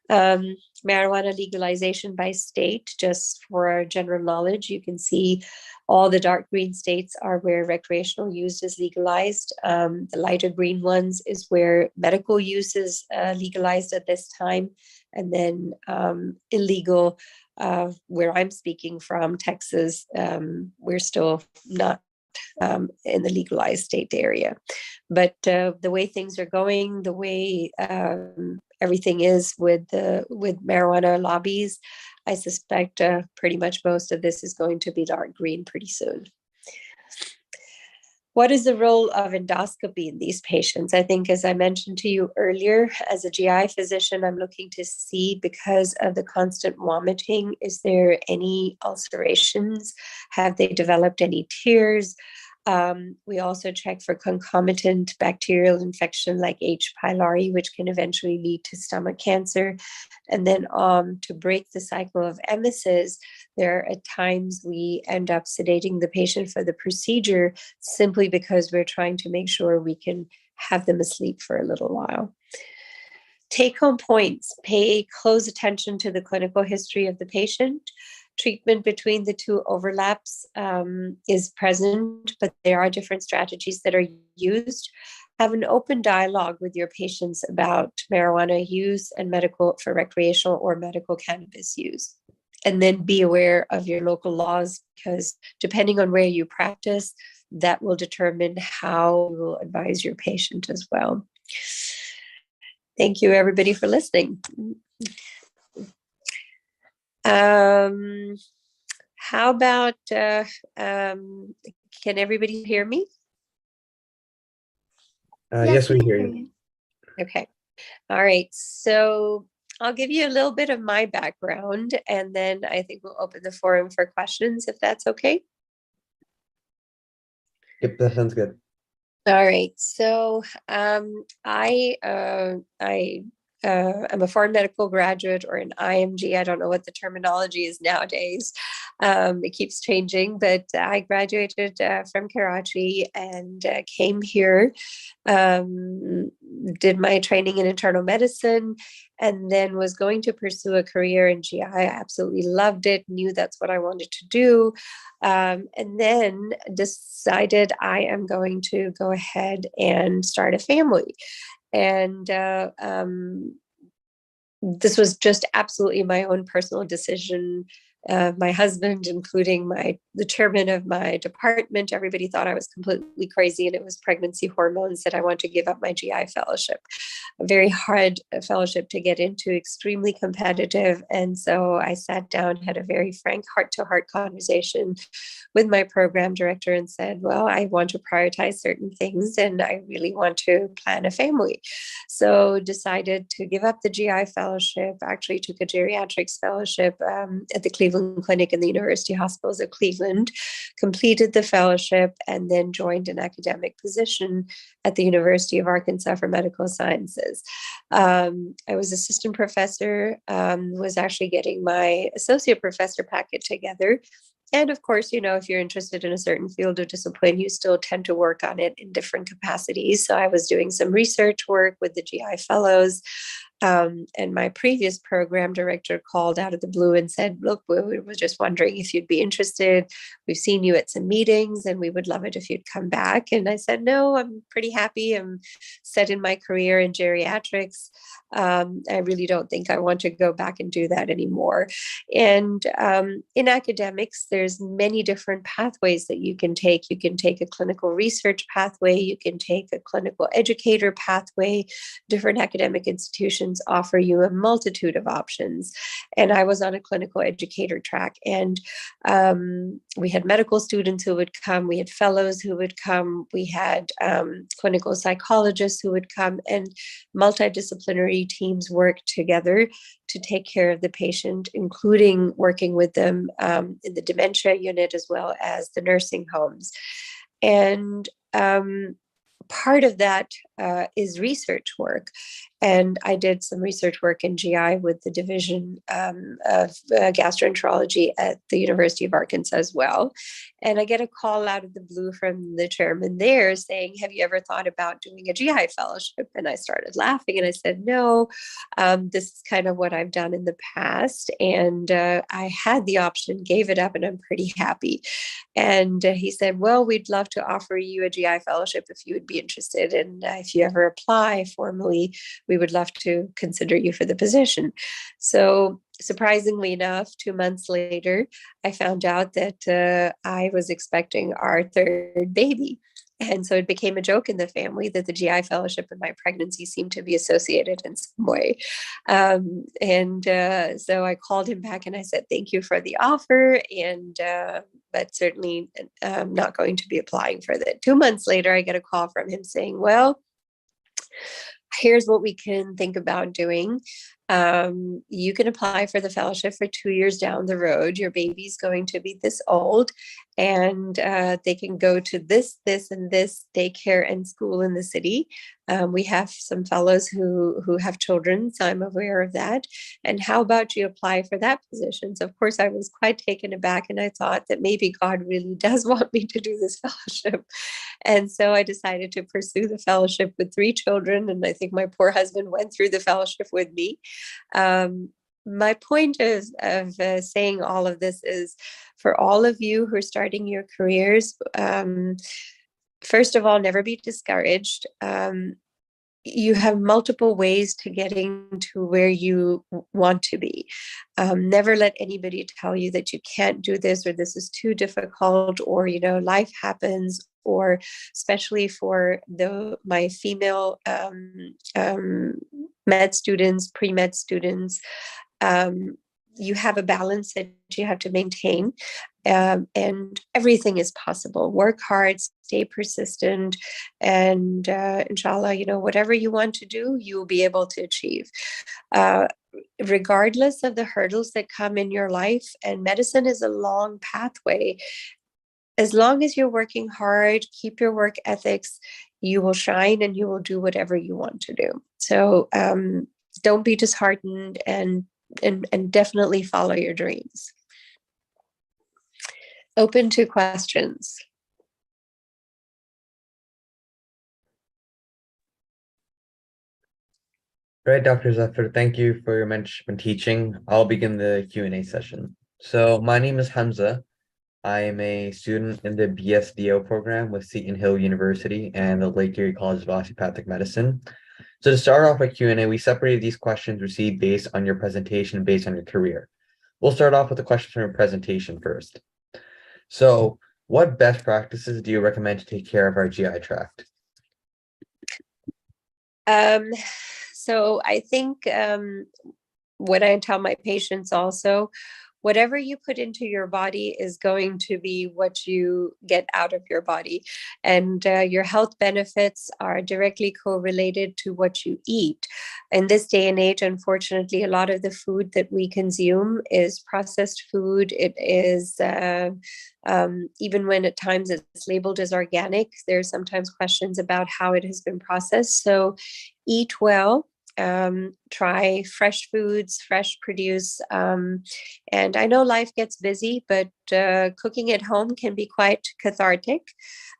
Marijuana legalization by state, just for our general knowledge, you can see all the dark green states are where recreational use is legalized. The lighter green ones is where medical use is legalized at this time. And then illegal, where I'm speaking from, Texas, we're still not in the legalized state area. But the way things are going, the way everything is with marijuana lobbies, I suspect pretty much most of this is going to be dark green pretty soon. What is the role of endoscopy in these patients? I think, as I mentioned to you earlier, as a GI physician, I'm looking to see, because of the constant vomiting, is there any ulcerations? Have they developed any tears? We also check for concomitant bacterial infection like H. pylori, which can eventually lead to stomach cancer. And then to break the cycle of emesis, there are at times we end up sedating the patient for the procedure simply because we're trying to make sure we can have them asleep for a little while. Take-home points: pay close attention to the clinical history of the patient. Treatment between the two overlaps is present, but there are different strategies that are used. Have an open dialogue with your patients about marijuana use and for recreational or medical cannabis use. And then be aware of your local laws, because depending on where you practice, that will determine how you will advise your patient as well. Thank you, everybody, for listening. How about, can everybody hear me? Yes, we hear you. Okay. All right. So I'll give you a little bit of my background, and then I think we'll open the forum for questions, if that's okay. Yep, that sounds good. All right. So I'm a foreign medical graduate, or an IMG. I don't know what the terminology is nowadays. It keeps changing, but I graduated from Karachi and came here, did my training in internal medicine, and then was going to pursue a career in GI. I absolutely loved it, knew that's what I wanted to do, and then decided I am going to go ahead and start a family. And this was just absolutely my own personal decision. My husband, including the chairman of my department, everybody thought I was completely crazy, and it was pregnancy hormones that I wanted to give up my GI fellowship. A very hard fellowship to get into, extremely competitive. And so I sat down, had a very frank heart-to-heart conversation with my program director and said, well, I want to prioritize certain things, and I really want to plan a family. So decided to give up the GI fellowship, actually took a geriatrics fellowship at the Cleveland Clinic in the University Hospitals of Cleveland, completed the fellowship, and then joined an academic position at the University of Arkansas for Medical Sciences. I was assistant professor, was actually getting my associate professor packet together, And of course, if you're interested in a certain field of discipline, you still tend to work on it in different capacities. So I was doing some research work with the GI fellows. And my previous program director called out of the blue and said, look, we were just wondering if you'd be interested. We've seen you at some meetings and we would love it if you'd come back. And I said, no, I'm pretty happy. I'm set in my career in geriatrics. I really don't think I want to go back and do that anymore. And in academics, there's many different pathways that you can take. You can take a clinical research pathway. You can take a clinical educator pathway. Different academic institutions offer you a multitude of options. And I was on a clinical educator track. And we had medical students who would come. We had fellows who would come. We had clinical psychologists who would come, and multidisciplinary teams work together to take care of the patient, including working with them in the dementia unit as well as the nursing homes. And part of that is research work. And I did some research work in GI with the division of gastroenterology at the University of Arkansas as well. And I get a call out of the blue from the chairman there saying, have you ever thought about doing a GI fellowship? And I started laughing and I said, no, this is kind of what I've done in the past. And I had the option, gave it up, and I'm pretty happy. And he said, well, we'd love to offer you a GI fellowship if you would be interested. And if you ever apply formally, we would love to consider you for the position. So surprisingly enough, 2 months later, I found out that I was expecting our third baby. And so it became a joke in the family that the GI fellowship and my pregnancy seemed to be associated in some way. So I called him back and I said, thank you for the offer, but certainly not going to be applying for that. 2 months later, I get a call from him saying, well, here's what we can think about doing. You can apply for the fellowship for 2 years down the road. Your baby's going to be this old, and they can go to this, and this daycare and school in the city. We have some fellows who have children, so I'm aware of that. And how about you apply for that position? So of course I was quite taken aback, and I thought that maybe God really does want me to do this fellowship. And so I decided to pursue the fellowship with 3 children. And I think my poor husband went through the fellowship with me. My point of saying all of this is for all of you who are starting your careers, first of all, never be discouraged. You have multiple ways to getting to where you want to be. Never let anybody tell you that you can't do this, or this is too difficult, or, life happens, or especially for my female med students, pre-med students, you have a balance that you have to maintain, and everything is possible. Work hard, stay persistent, and inshallah, whatever you want to do, you will be able to achieve. Regardless of the hurdles that come in your life, and medicine is a long pathway. As long as you're working hard, keep your work ethics, you will shine and you will do whatever you want to do. So don't be disheartened, and definitely follow your dreams. Open to questions. Right, Dr. Zafar, thank you for your mentorship and teaching. I'll begin the Q&A session. So my name is Hamza. I am a student in the BSDO program with Seton Hill University and the Lake Erie College of Osteopathic Medicine. So to start off with Q&A, we separated these questions received based on your presentation, based on your career. We'll start off with the questions from your presentation first. So what best practices do you recommend to take care of our GI tract? So I think what I tell my patients also, whatever you put into your body is going to be what you get out of your body. And your health benefits are directly correlated to what you eat. In this day and age, unfortunately, a lot of the food that we consume is processed food. It is, even when at times it's labeled as organic, there's sometimes questions about how it has been processed. So eat well. try fresh foods, fresh produce. And I know life gets busy, but cooking at home can be quite cathartic,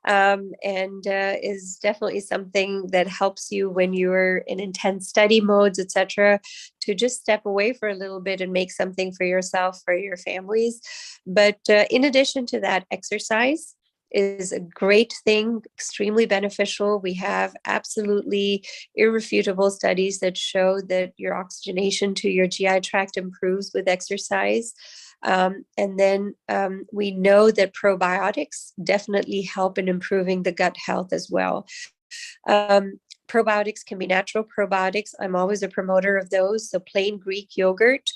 and is definitely something that helps you when you're in intense study modes, etc., to just step away for a little bit and make something for yourself, for your families. But in addition to that, exercise is a great thing, extremely beneficial. We have absolutely irrefutable studies that show that your oxygenation to your GI tract improves with exercise. And then we know that probiotics definitely help in improving the gut health as well. Probiotics can be natural probiotics. I'm always a promoter of those. So plain Greek yogurt,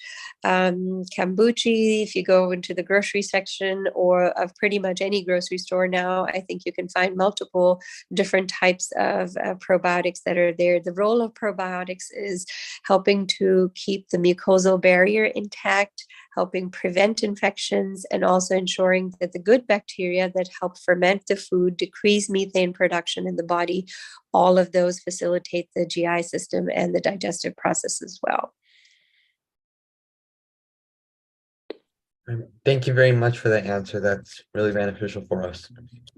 kombucha, if you go into the grocery section or of pretty much any grocery store now, I think you can find multiple different types of probiotics that are there. The role of probiotics is helping to keep the mucosal barrier intact, helping prevent infections, and also ensuring that the good bacteria that help ferment the food, decrease methane production in the body, all of those facilitate the GI system and the digestive process as well. Thank you very much for that answer. That's really beneficial for us.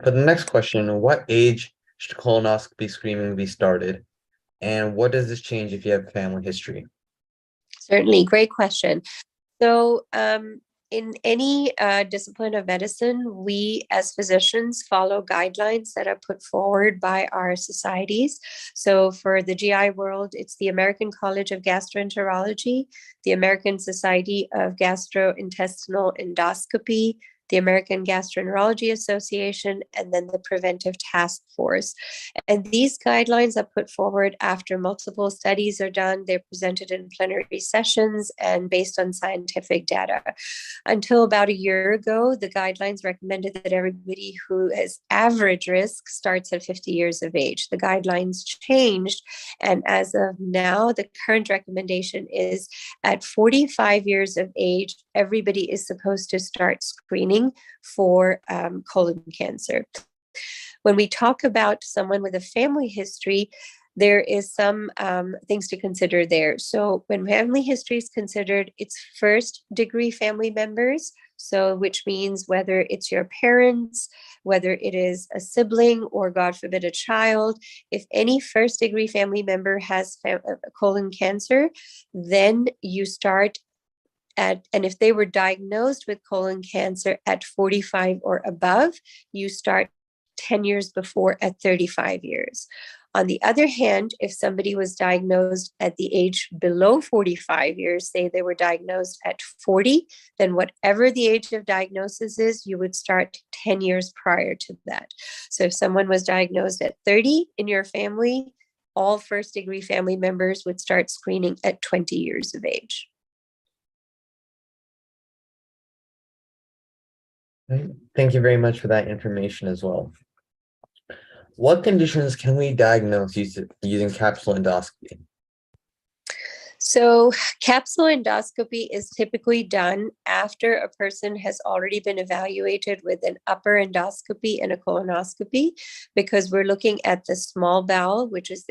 For the next question, what age should colonoscopy screening be started? And what does this change if you have family history? Certainly, great question. So in any discipline of medicine, we as physicians follow guidelines that are put forward by our societies. So for the GI world, it's the American College of Gastroenterology, the American Society of Gastrointestinal Endoscopy, the American Gastroenterology Association, and then the Preventive Task Force. And these guidelines are put forward after multiple studies are done. They're presented in plenary sessions and based on scientific data. Until about a year ago, the guidelines recommended that everybody who has average risk starts at 50 years of age. The guidelines changed, and as of now, the current recommendation is at 45 years of age, everybody is supposed to start screening for colon cancer. When we talk about someone with a family history, there is some things to consider there. So when family history is considered, it's first degree family members. So which means whether it's your parents, whether it is a sibling, or God forbid, a child, if any first degree family member has colon cancer, then you start and if they were diagnosed with colon cancer at 45 or above, you start 10 years before at 35 years. On the other hand, if somebody was diagnosed at the age below 45 years, say they were diagnosed at 40, then whatever the age of diagnosis is, you would start 10 years prior to that. So if someone was diagnosed at 30 in your family, all first degree family members would start screening at 20 years of age. Thank you very much for that information as well. What conditions can we diagnose using capsule endoscopy? So capsule endoscopy is typically done after a person has already been evaluated with an upper endoscopy and a colonoscopy, because we're looking at the small bowel, which is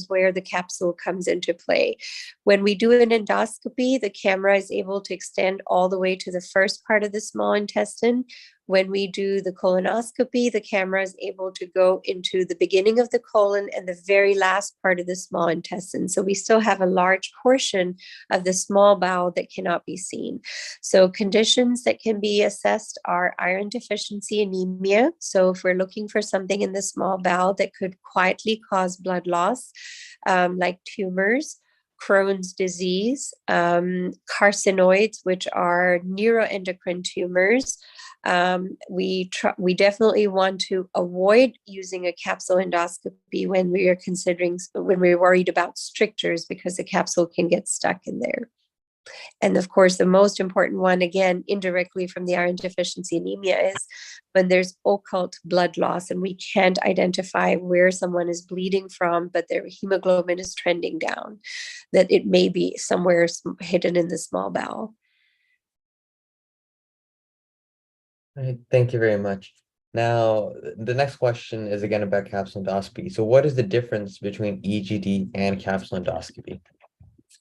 where the capsule comes into play. When we do an endoscopy, the camera is able to extend all the way to the first part of the small intestine. When we do the colonoscopy, the camera is able to go into the beginning of the colon and the very last part of the small intestine. So we still have a large portion of the small bowel that cannot be seen. So conditions that can be assessed are iron deficiency anemia. So if we're looking for something in the small bowel that could quietly cause blood loss, like tumors, Crohn's disease, carcinoids, which are neuroendocrine tumors. We definitely want to avoid using a capsule endoscopy when we're worried about strictures, because the capsule can get stuck in there. And of course, the most important one, again, indirectly from the iron deficiency anemia, is when there's occult blood loss and we can't identify where someone is bleeding from, but their hemoglobin is trending down, that it may be somewhere hidden in the small bowel. Thank you very much. Now, the next question is again about capsule endoscopy. So what is the difference between EGD and capsule endoscopy?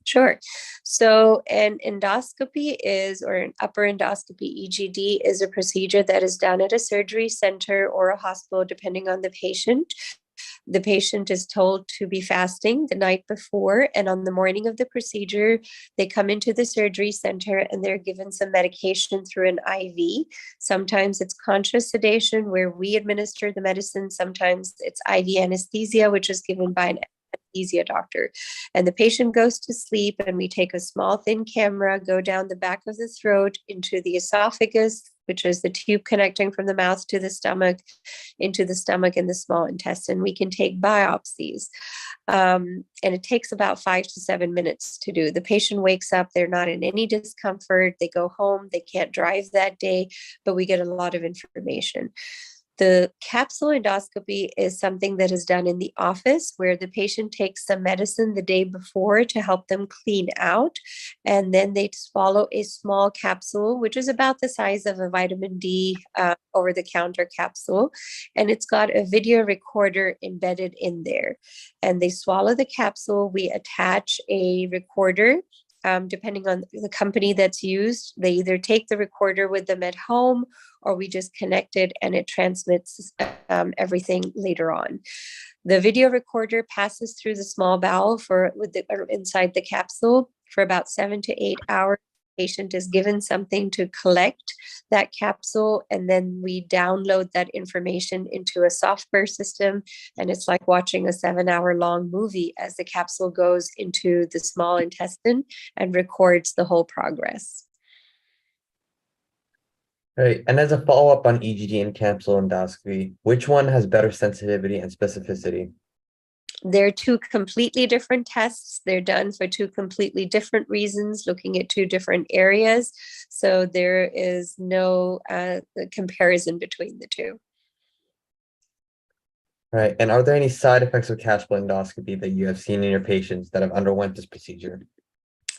Sure. So an endoscopy is, or an upper endoscopy, EGD, is a procedure that is done at a surgery center or a hospital, depending on the patient. The patient is told to be fasting the night before, and on the morning of the procedure, they come into the surgery center and they're given some medication through an IV. Sometimes it's conscious sedation where we administer the medicine. Sometimes it's IV anesthesia, which is given by an anesthesia doctor. And the patient goes to sleep, and we take a small thin camera, go down the back of the throat into the esophagus, which is the tube connecting from the mouth to the stomach, into the stomach and the small intestine. We can take biopsies. And it takes about 5 to 7 minutes to do. The patient wakes up, they're not in any discomfort. They go home, they can't drive that day, but we get a lot of information. The capsule endoscopy is something that is done in the office where the patient takes some medicine the day before to help them clean out. And then they swallow a small capsule, which is about the size of a vitamin D over the counter capsule. And it's got a video recorder embedded in there. And they swallow the capsule. We attach a recorder. Depending on the company that's used, they either take the recorder with them at home, or we just connect it and it transmits everything later on. The video recorder passes through the small bowel inside the capsule for about 7 to 8 hours. The patient is given something to collect that capsule, and then we download that information into a software system, and it's like watching a 7-hour long movie as the capsule goes into the small intestine and records the whole progress. Right. And as a follow-up on EGD and capsule endoscopy, which one has better sensitivity and specificity? They're two completely different tests. They're done for two completely different reasons, looking at two different areas. So there is no comparison between the two. Right. And are there any side effects of capsule endoscopy that you have seen in your patients that have underwent this procedure?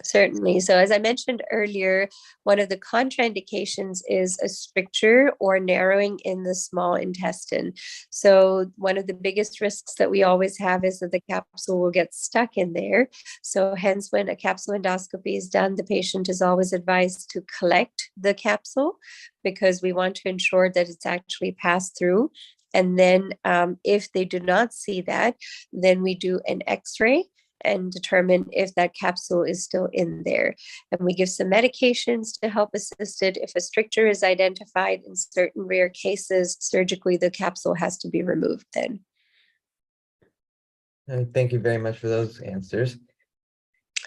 Certainly. So as I mentioned earlier, one of the contraindications is a stricture or narrowing in the small intestine. So one of the biggest risks that we always have is that the capsule will get stuck in there. So hence, when a capsule endoscopy is done, the patient is always advised to collect the capsule, because we want to ensure that it's actually passed through. And then if they do not see that, then we do an X-ray and determine if that capsule is still in there. And we give some medications to help assist it. If a stricture is identified in certain rare cases, surgically, the capsule has to be removed then. Thank you very much for those answers.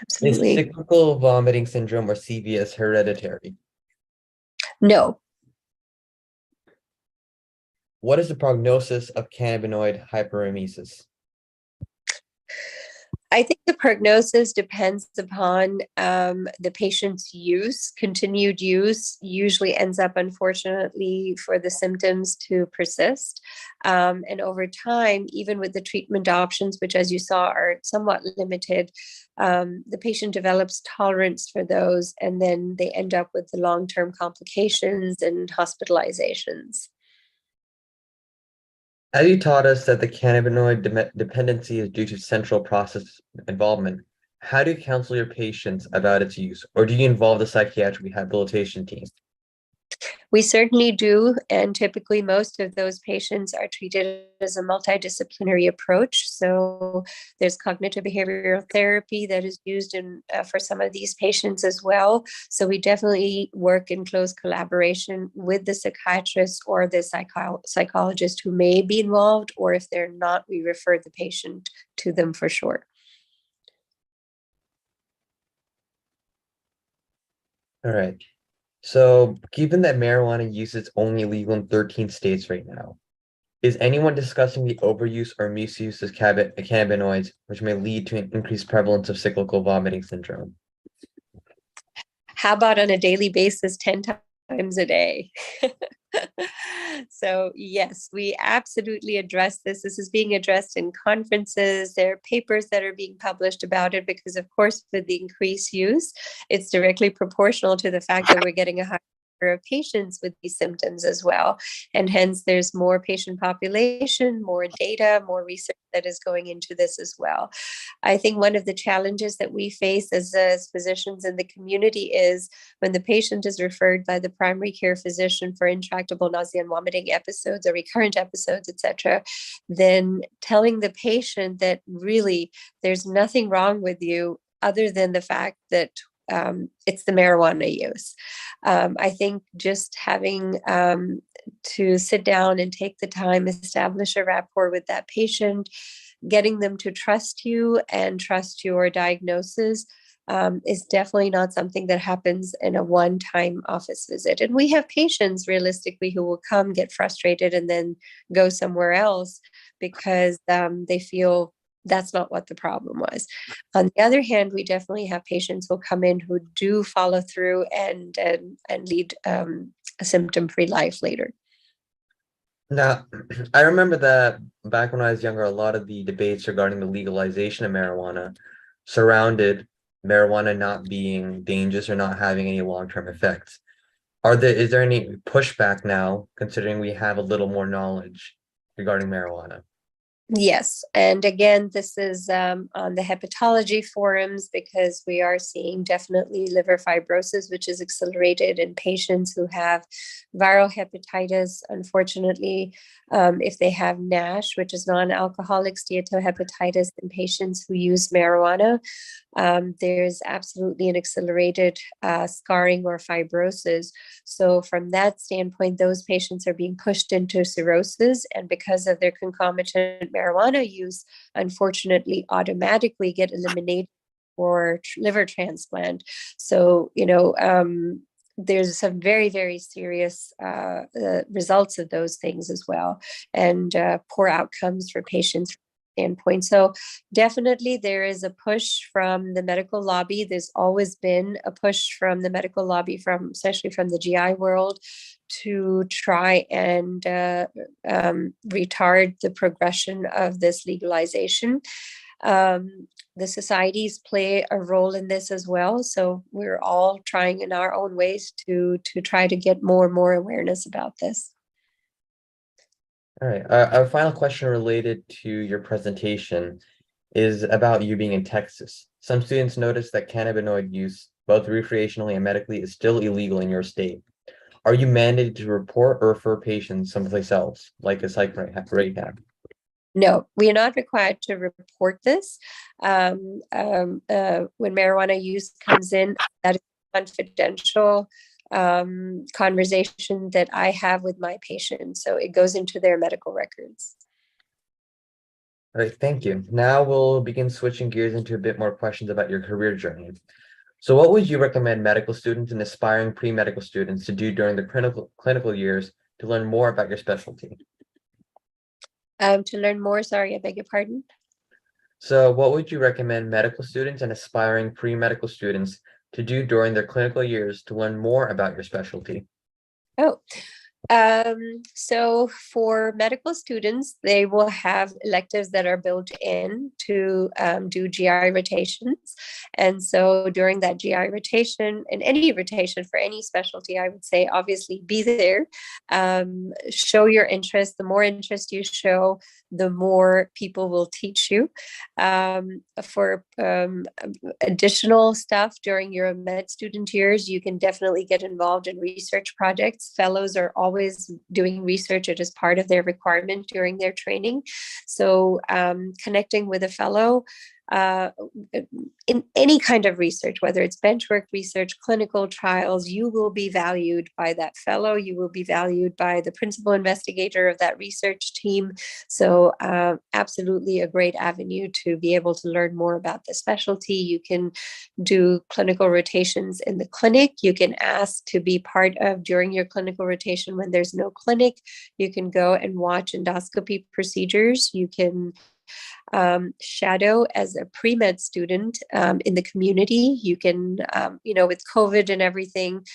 Absolutely. Is cyclical vomiting syndrome or CVS hereditary? No. What is the prognosis of cannabinoid hyperemesis? I think the prognosis depends upon the patient's use. Continued use usually ends up, unfortunately, for the symptoms to persist. And over time, even with the treatment options, which, as you saw, are somewhat limited, the patient develops tolerance for those, and then they end up with the long-term complications and hospitalizations. As you taught us that the cannabinoid dependency is due to central process involvement, how do you counsel your patients about its use, or do you involve the psychiatric rehabilitation team? We certainly do, and typically most of those patients are treated as a multidisciplinary approach. So there's cognitive behavioral therapy that is used for some of these patients as well. So we definitely work in close collaboration with the psychiatrist or the psychologist who may be involved, or if they're not, we refer the patient to them for sure. All right. So, given that marijuana use is only legal in 13 states right now, is anyone discussing the overuse or misuse of cannabinoids, which may lead to an increased prevalence of cyclical vomiting syndrome? How about on a daily basis, 10 times a day? So yes, we absolutely address this. This is being addressed in conferences. There are papers that are being published about it because, of course, with the increased use, it's directly proportional to the fact that we're getting a higher of patients with these symptoms as well. And hence there's more patient population, more data, more research that is going into this as well. I think one of the challenges that we face as physicians in the community is when the patient is referred by the primary care physician for intractable nausea and vomiting episodes or recurrent episodes, etc., then telling the patient that really there's nothing wrong with you other than the fact that it's the marijuana use. I think just having to sit down and take the time, establish a rapport with that patient, getting them to trust you and trust your diagnosis is definitely not something that happens in a one-time office visit. And we have patients realistically who will come, get frustrated, and then go somewhere else because they feel that's not what the problem was. On the other hand, we definitely have patients who come in who do follow through and lead a symptom-free life later. Now, I remember that back when I was younger, a lot of the debates regarding the legalization of marijuana surrounded marijuana not being dangerous or not having any long-term effects. Is there any pushback now, considering we have a little more knowledge regarding marijuana? Yes. And again, this is on the hepatology forums because we are seeing definitely liver fibrosis, which is accelerated in patients who have viral hepatitis. Unfortunately, if they have NASH, which is non-alcoholic steatohepatitis in patients who use marijuana, there's absolutely an accelerated scarring or fibrosis. So from that standpoint, those patients are being pushed into cirrhosis, and because of their concomitant marijuana use, unfortunately, automatically get eliminated for liver transplant. So, there's some very, very serious results of those things as well, and poor outcomes for patients standpoint. So definitely there is a push from the medical lobby. There's always been a push from the medical lobby, especially from the GI world, to try and retard the progression of this legalization. The societies play a role in this as well. So we're all trying in our own ways to try to get more and more awareness about this. All right. Our final question related to your presentation is about you being in Texas. Some students noticed that cannabinoid use, both recreationally and medically, is still illegal in your state. Are you mandated to report or refer patients someplace else, like a psych rehab? No, we are not required to report this. When marijuana use comes in, that is confidential conversation that I have with my patient. So it goes into their medical records. All right, thank you. Now we'll begin switching gears into a bit more questions about your career journey. So what would you recommend medical students and aspiring pre-medical students to do during the clinical years to learn more about your specialty? To learn more, sorry, I beg your pardon? So what would you recommend medical students and aspiring pre-medical students to do during their clinical years to learn more about your specialty? So for medical students, they will have electives that are built in to do GI rotations. And so during that GI rotation, and any rotation for any specialty, I would say, obviously be there, show your interest. The more interest you show, the more people will teach you. For additional stuff during your med student years, you can definitely get involved in research projects. Fellows are always doing research. It is part of their requirement during their training. So connecting with a fellow in any kind of research, whether it's benchwork research, clinical trials, you will be valued by that fellow. You will be valued by the principal investigator of that research team. So absolutely a great avenue to be able to learn more about the specialty. You can do clinical rotations in the clinic. You can ask to be part of during your clinical rotation when there's no clinic. You can go and watch endoscopy procedures. You can shadow as a pre-med student in the community. You can, with COVID and everything,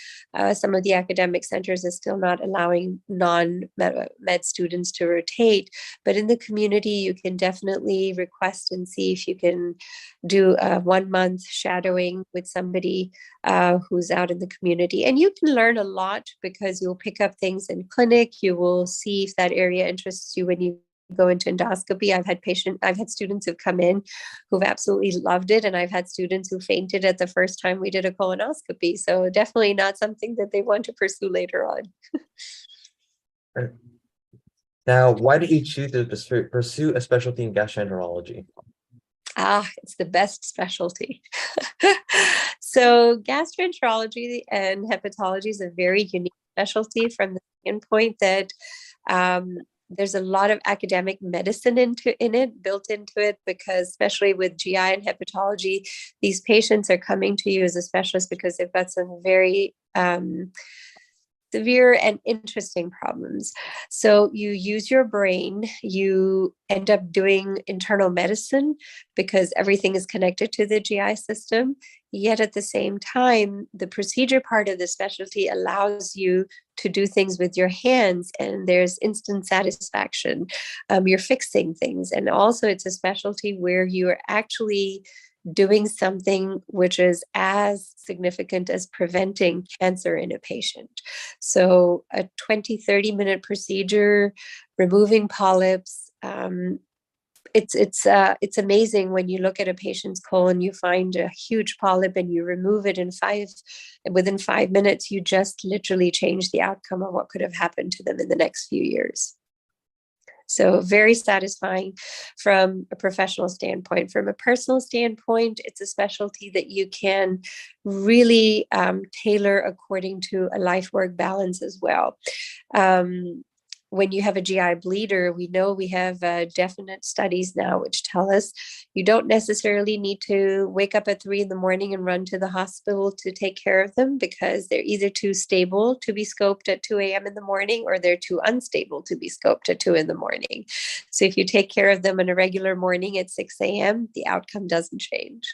some of the academic centers are still not allowing non-med students to rotate. But in the community, you can definitely request and see if you can do a 1 month shadowing with somebody who's out in the community. And you can learn a lot because you'll pick up things in clinic. You will see if that area interests you when you go into endoscopy. I've had students who've come in who've absolutely loved it, and I've had students who fainted at the first time we did a colonoscopy. So definitely not something that they want to pursue later on. Right. Now, why did you choose to pursue a specialty in gastroenterology? It's the best specialty. So gastroenterology and hepatology is a very unique specialty from the standpoint that there's a lot of academic medicine built into it, because especially with GI and hepatology, these patients are coming to you as a specialist because they've got some very severe and interesting problems. So you use your brain, you end up doing internal medicine because everything is connected to the GI system. Yet at the same time, the procedure part of the specialty allows you to do things with your hands, and there's instant satisfaction. You're fixing things. And also it's a specialty where you are actually doing something which is as significant as preventing cancer in a patient. So a 20-30 minute procedure, removing polyps, it's amazing when you look at a patient's colon, you find a huge polyp and you remove it within 5 minutes, you just literally change the outcome of what could have happened to them in the next few years. So very satisfying from a professional standpoint. From a personal standpoint, it's a specialty that you can really tailor according to a life-work balance as well. When you have a GI bleeder, we know we have definite studies now which tell us you don't necessarily need to wake up at 3 a.m. and run to the hospital to take care of them, because they're either too stable to be scoped at 2 a.m. in the morning, or they're too unstable to be scoped at 2 in the morning. So if you take care of them on a regular morning at 6 a.m., the outcome doesn't change.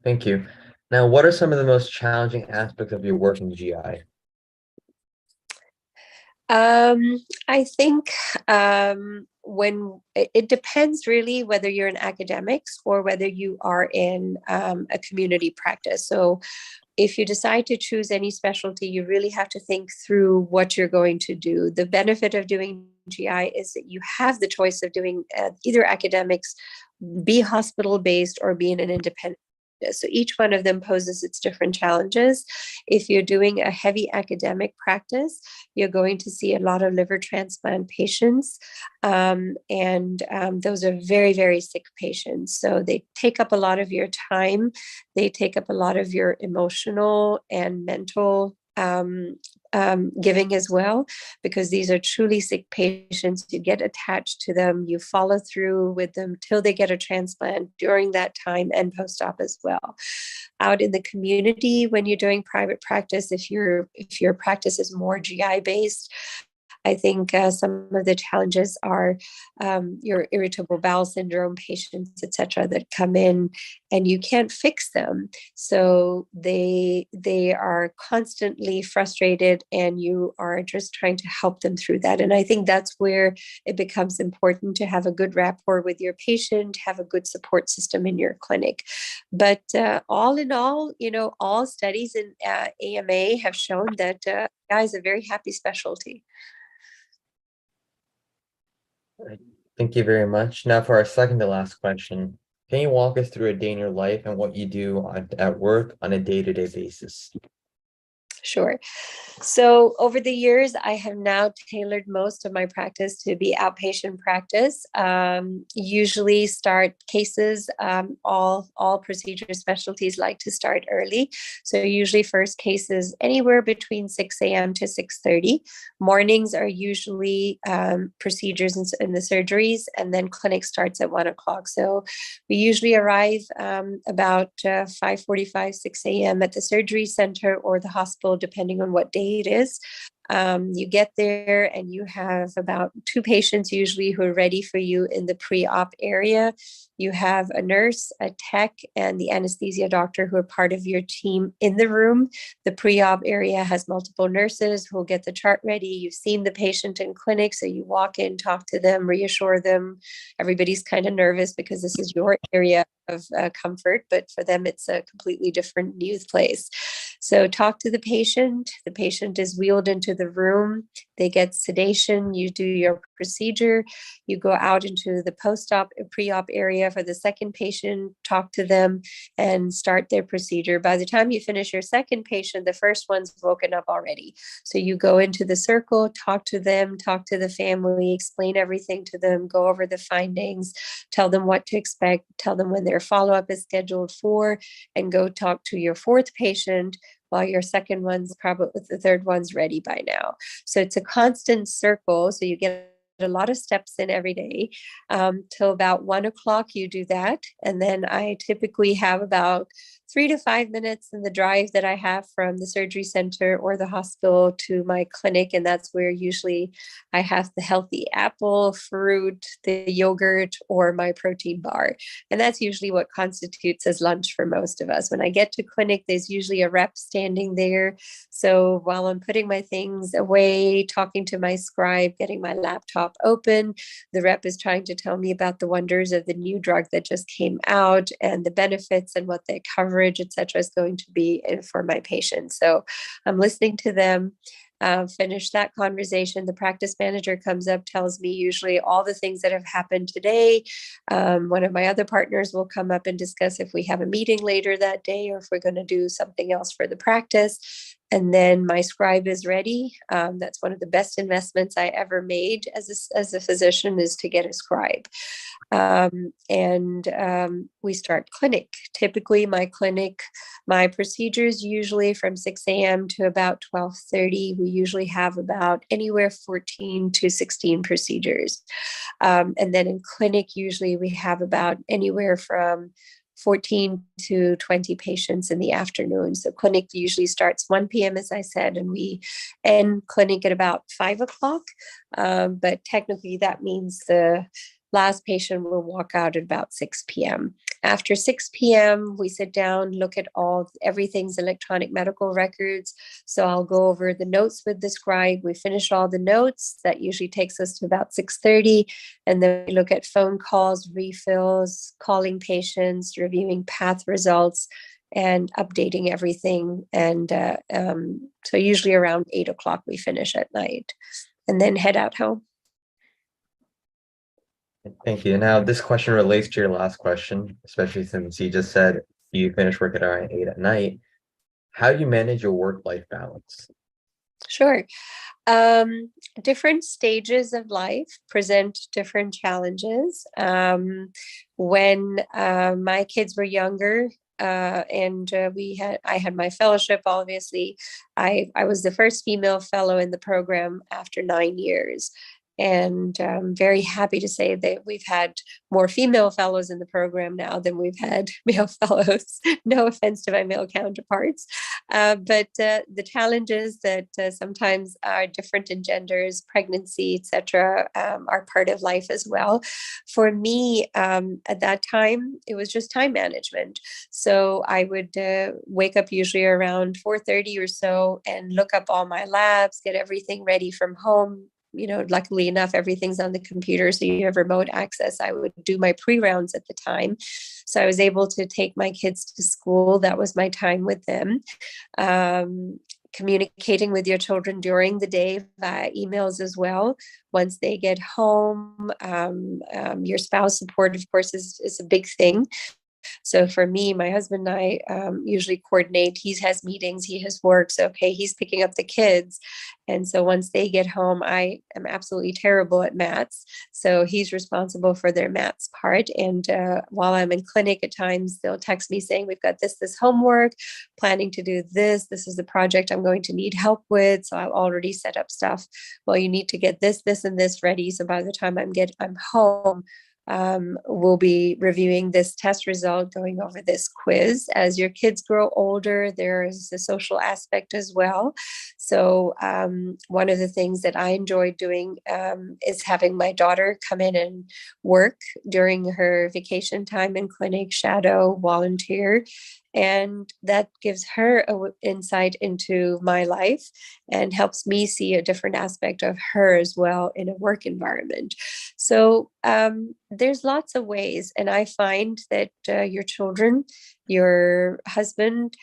Thank you. Now, what are some of the most challenging aspects of your work in GI? I think when it depends really whether you're in academics or whether you are in a community practice. So if you decide to choose any specialty, you really have to think through what you're going to do. The benefit of doing GI is that you have the choice of doing either academics, be hospital-based, or be in an independent. So each one of them poses its different challenges. If you're doing a heavy academic practice, you're going to see a lot of liver transplant patients. Those are very, very sick patients. So they take up a lot of your time. They take up a lot of your emotional and mental giving as well, because these are truly sick patients. You get attached to them, you follow through with them till they get a transplant during that time and post-op as well. Out in the community, when you're doing private practice, if your practice is more GI based, I think some of the challenges are your irritable bowel syndrome patients, et cetera, that come in and you can't fix them. So they are constantly frustrated, and you are just trying to help them through that. And I think that's where it becomes important to have a good rapport with your patient, have a good support system in your clinic. But all in all, all studies in AMA have shown that GI is a very happy specialty. Thank you very much. Now for our second to last question, can you walk us through a day in your life and what you do at work on a day-to-day basis? Sure. So over the years, I have now tailored most of my practice to be outpatient practice. Usually start cases, all procedure specialties like to start early. So usually first cases anywhere between 6 a.m. to 6:30. Mornings are usually procedures in the surgeries, and then clinic starts at 1 o'clock. So we usually arrive about 5:45, 6 a.m. at the surgery center or the hospital, depending on what day it is. You get there and you have about 2 patients usually who are ready for you in the pre-op area. You have a nurse, a tech, and the anesthesia doctor who are part of your team in the room. The pre-op area has multiple nurses who will get the chart ready. You've seen the patient in clinic, so you walk in, talk to them, reassure them. Everybody's kind of nervous because this is your area of comfort, but for them, it's a completely different new place. So talk to the patient. The patient is wheeled into the room. They get sedation. You do your procedure. You go out into the post-op, pre-op area for the second patient, talk to them, and start their procedure. By the time you finish your second patient, the first one's woken up already. So you go into the circle, talk to them, talk to the family, explain everything to them, go over the findings, tell them what to expect, tell them when their follow-up is scheduled for, and go talk to your fourth patient while your second one's probably the third one's ready by now. So it's a constant circle. So you get a lot of steps in every day. Till about 1 o'clock, you do that. And then I typically have about 3 to 5 minutes in the drive that I have from the surgery center or the hospital to my clinic. And that's where usually I have the healthy apple, fruit, the yogurt, or my protein bar. And that's usually what constitutes as lunch for most of us. When I get to clinic, there's usually a rep standing there. So while I'm putting my things away, talking to my scribe, getting my laptop open, the rep is trying to tell me about the wonders of the new drug that just came out and the benefits and what the coverage, et cetera, is going to be for my patients. So I'm listening to them. Finish that conversation. The practice manager comes up, tells me usually all the things that have happened today. One of my other partners will come up and discuss if we have a meeting later that day or if we're going to do something else for the practice. And then my scribe is ready. That's one of the best investments I ever made as a physician, is to get a scribe. We start clinic. Typically, my procedures usually from 6 a.m. to about 12:30. We usually have about anywhere 14 to 16 procedures. And then in clinic, usually we have about anywhere from 14 to 20 patients in the afternoon. So clinic usually starts 1 p.m., as I said, and we end clinic at about 5 o'clock. But technically that means the last patient will walk out at about 6 p.m. After 6 p.m., we sit down, look at everything's electronic medical records. So I'll go over the notes with the scribe. We finish all the notes. That usually takes us to about 6:30. And then we look at phone calls, refills, calling patients, reviewing path results, and updating everything. And so usually around 8 o'clock, we finish at night and then head out home. Thank you. Now, this question relates to your last question, especially since you just said you finish work at around 8 at night. How do you manage your work-life balance? Sure. Different stages of life present different challenges. When my kids were younger, I had my fellowship, obviously. I was the first female fellow in the program after 9 years. And I'm very happy to say that we've had more female fellows in the program now than we've had male fellows. No offense to my male counterparts. But the challenges that sometimes are different in genders, pregnancy, etc., are part of life as well. For me, at that time, it was just time management. So I would wake up usually around 4:30 or so and look up all my labs, get everything ready from home. Luckily enough, everything's on the computer, so you have remote access. I would do my pre-rounds at the time. So I was able to take my kids to school. That was my time with them. Communicating with your children during the day via emails as well. Once they get home, your spouse support, of course, is a big thing. So for me, my husband and I usually coordinate. He has meetings, he has work. So, okay, he's picking up the kids. And so once they get home, I am absolutely terrible at maths. So he's responsible for their maths part. And while I'm in clinic, at times they'll text me saying, we've got this homework, planning to do this. This is the project I'm going to need help with. So I'll already set up stuff. Well, you need to get this, and this ready. So by the time I'm home, we'll be reviewing this test result, going over this quiz. As your kids grow older, there's a social aspect as well. So one of the things that I enjoy doing is having my daughter come in and work during her vacation time in clinic, shadow, volunteer. And that gives her an insight into my life and helps me see a different aspect of her as well in a work environment. So there's lots of ways. And I find that your children, your husband,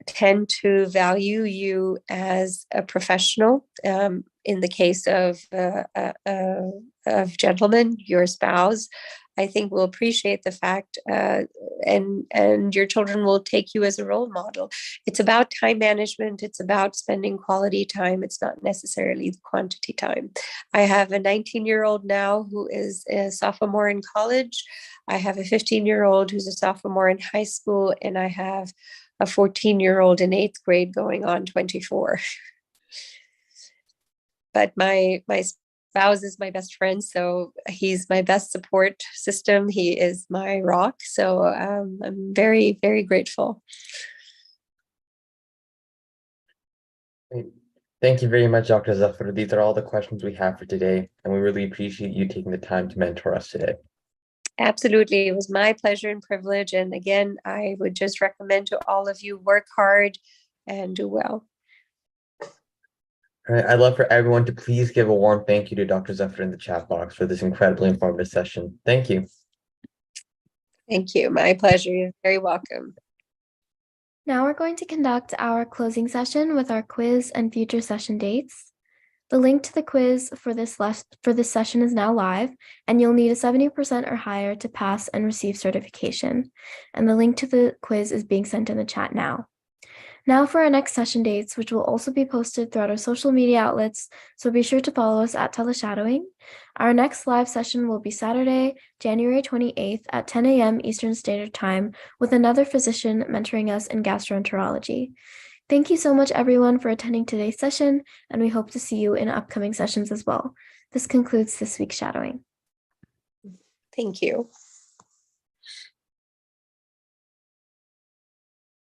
tend to value you as a professional. In the case of gentlemen, your spouse, I think will appreciate the fact, and your children will take you as a role model. It's about time management. It's about spending quality time. It's not necessarily the quantity time. I have a 19-year-old now who is a sophomore in college. I have a 15-year-old who's a sophomore in high school, and I have a 14-year-old in 8th grade going on 24. But my spouse is my best friend, so he's my best support system. He is my rock. So I'm very, very grateful. Great. Thank you very much, Dr. Zafar. These are all the questions we have for today, and we really appreciate you taking the time to mentor us today. Absolutely. It was my pleasure and privilege. And again, I would just recommend to all of you, work hard and do well. All right, I'd love for everyone to please give a warm thank you to Dr. Zafar in the chat box for this incredibly informative session. Thank you. Thank you. My pleasure. You're very welcome. Now we're going to conduct our closing session with our quiz and future session dates. The link to the quiz for this session is now live, and you'll need a 70% or higher to pass and receive certification. And the link to the quiz is being sent in the chat now. Now for our next session dates, which will also be posted throughout our social media outlets, so be sure to follow us at TeleShadowing. Our next live session will be Saturday, January 28th at 10 a.m. Eastern Standard Time with another physician mentoring us in gastroenterology. Thank you so much, everyone, for attending today's session, and we hope to see you in upcoming sessions as well. This concludes this week's shadowing. Thank you.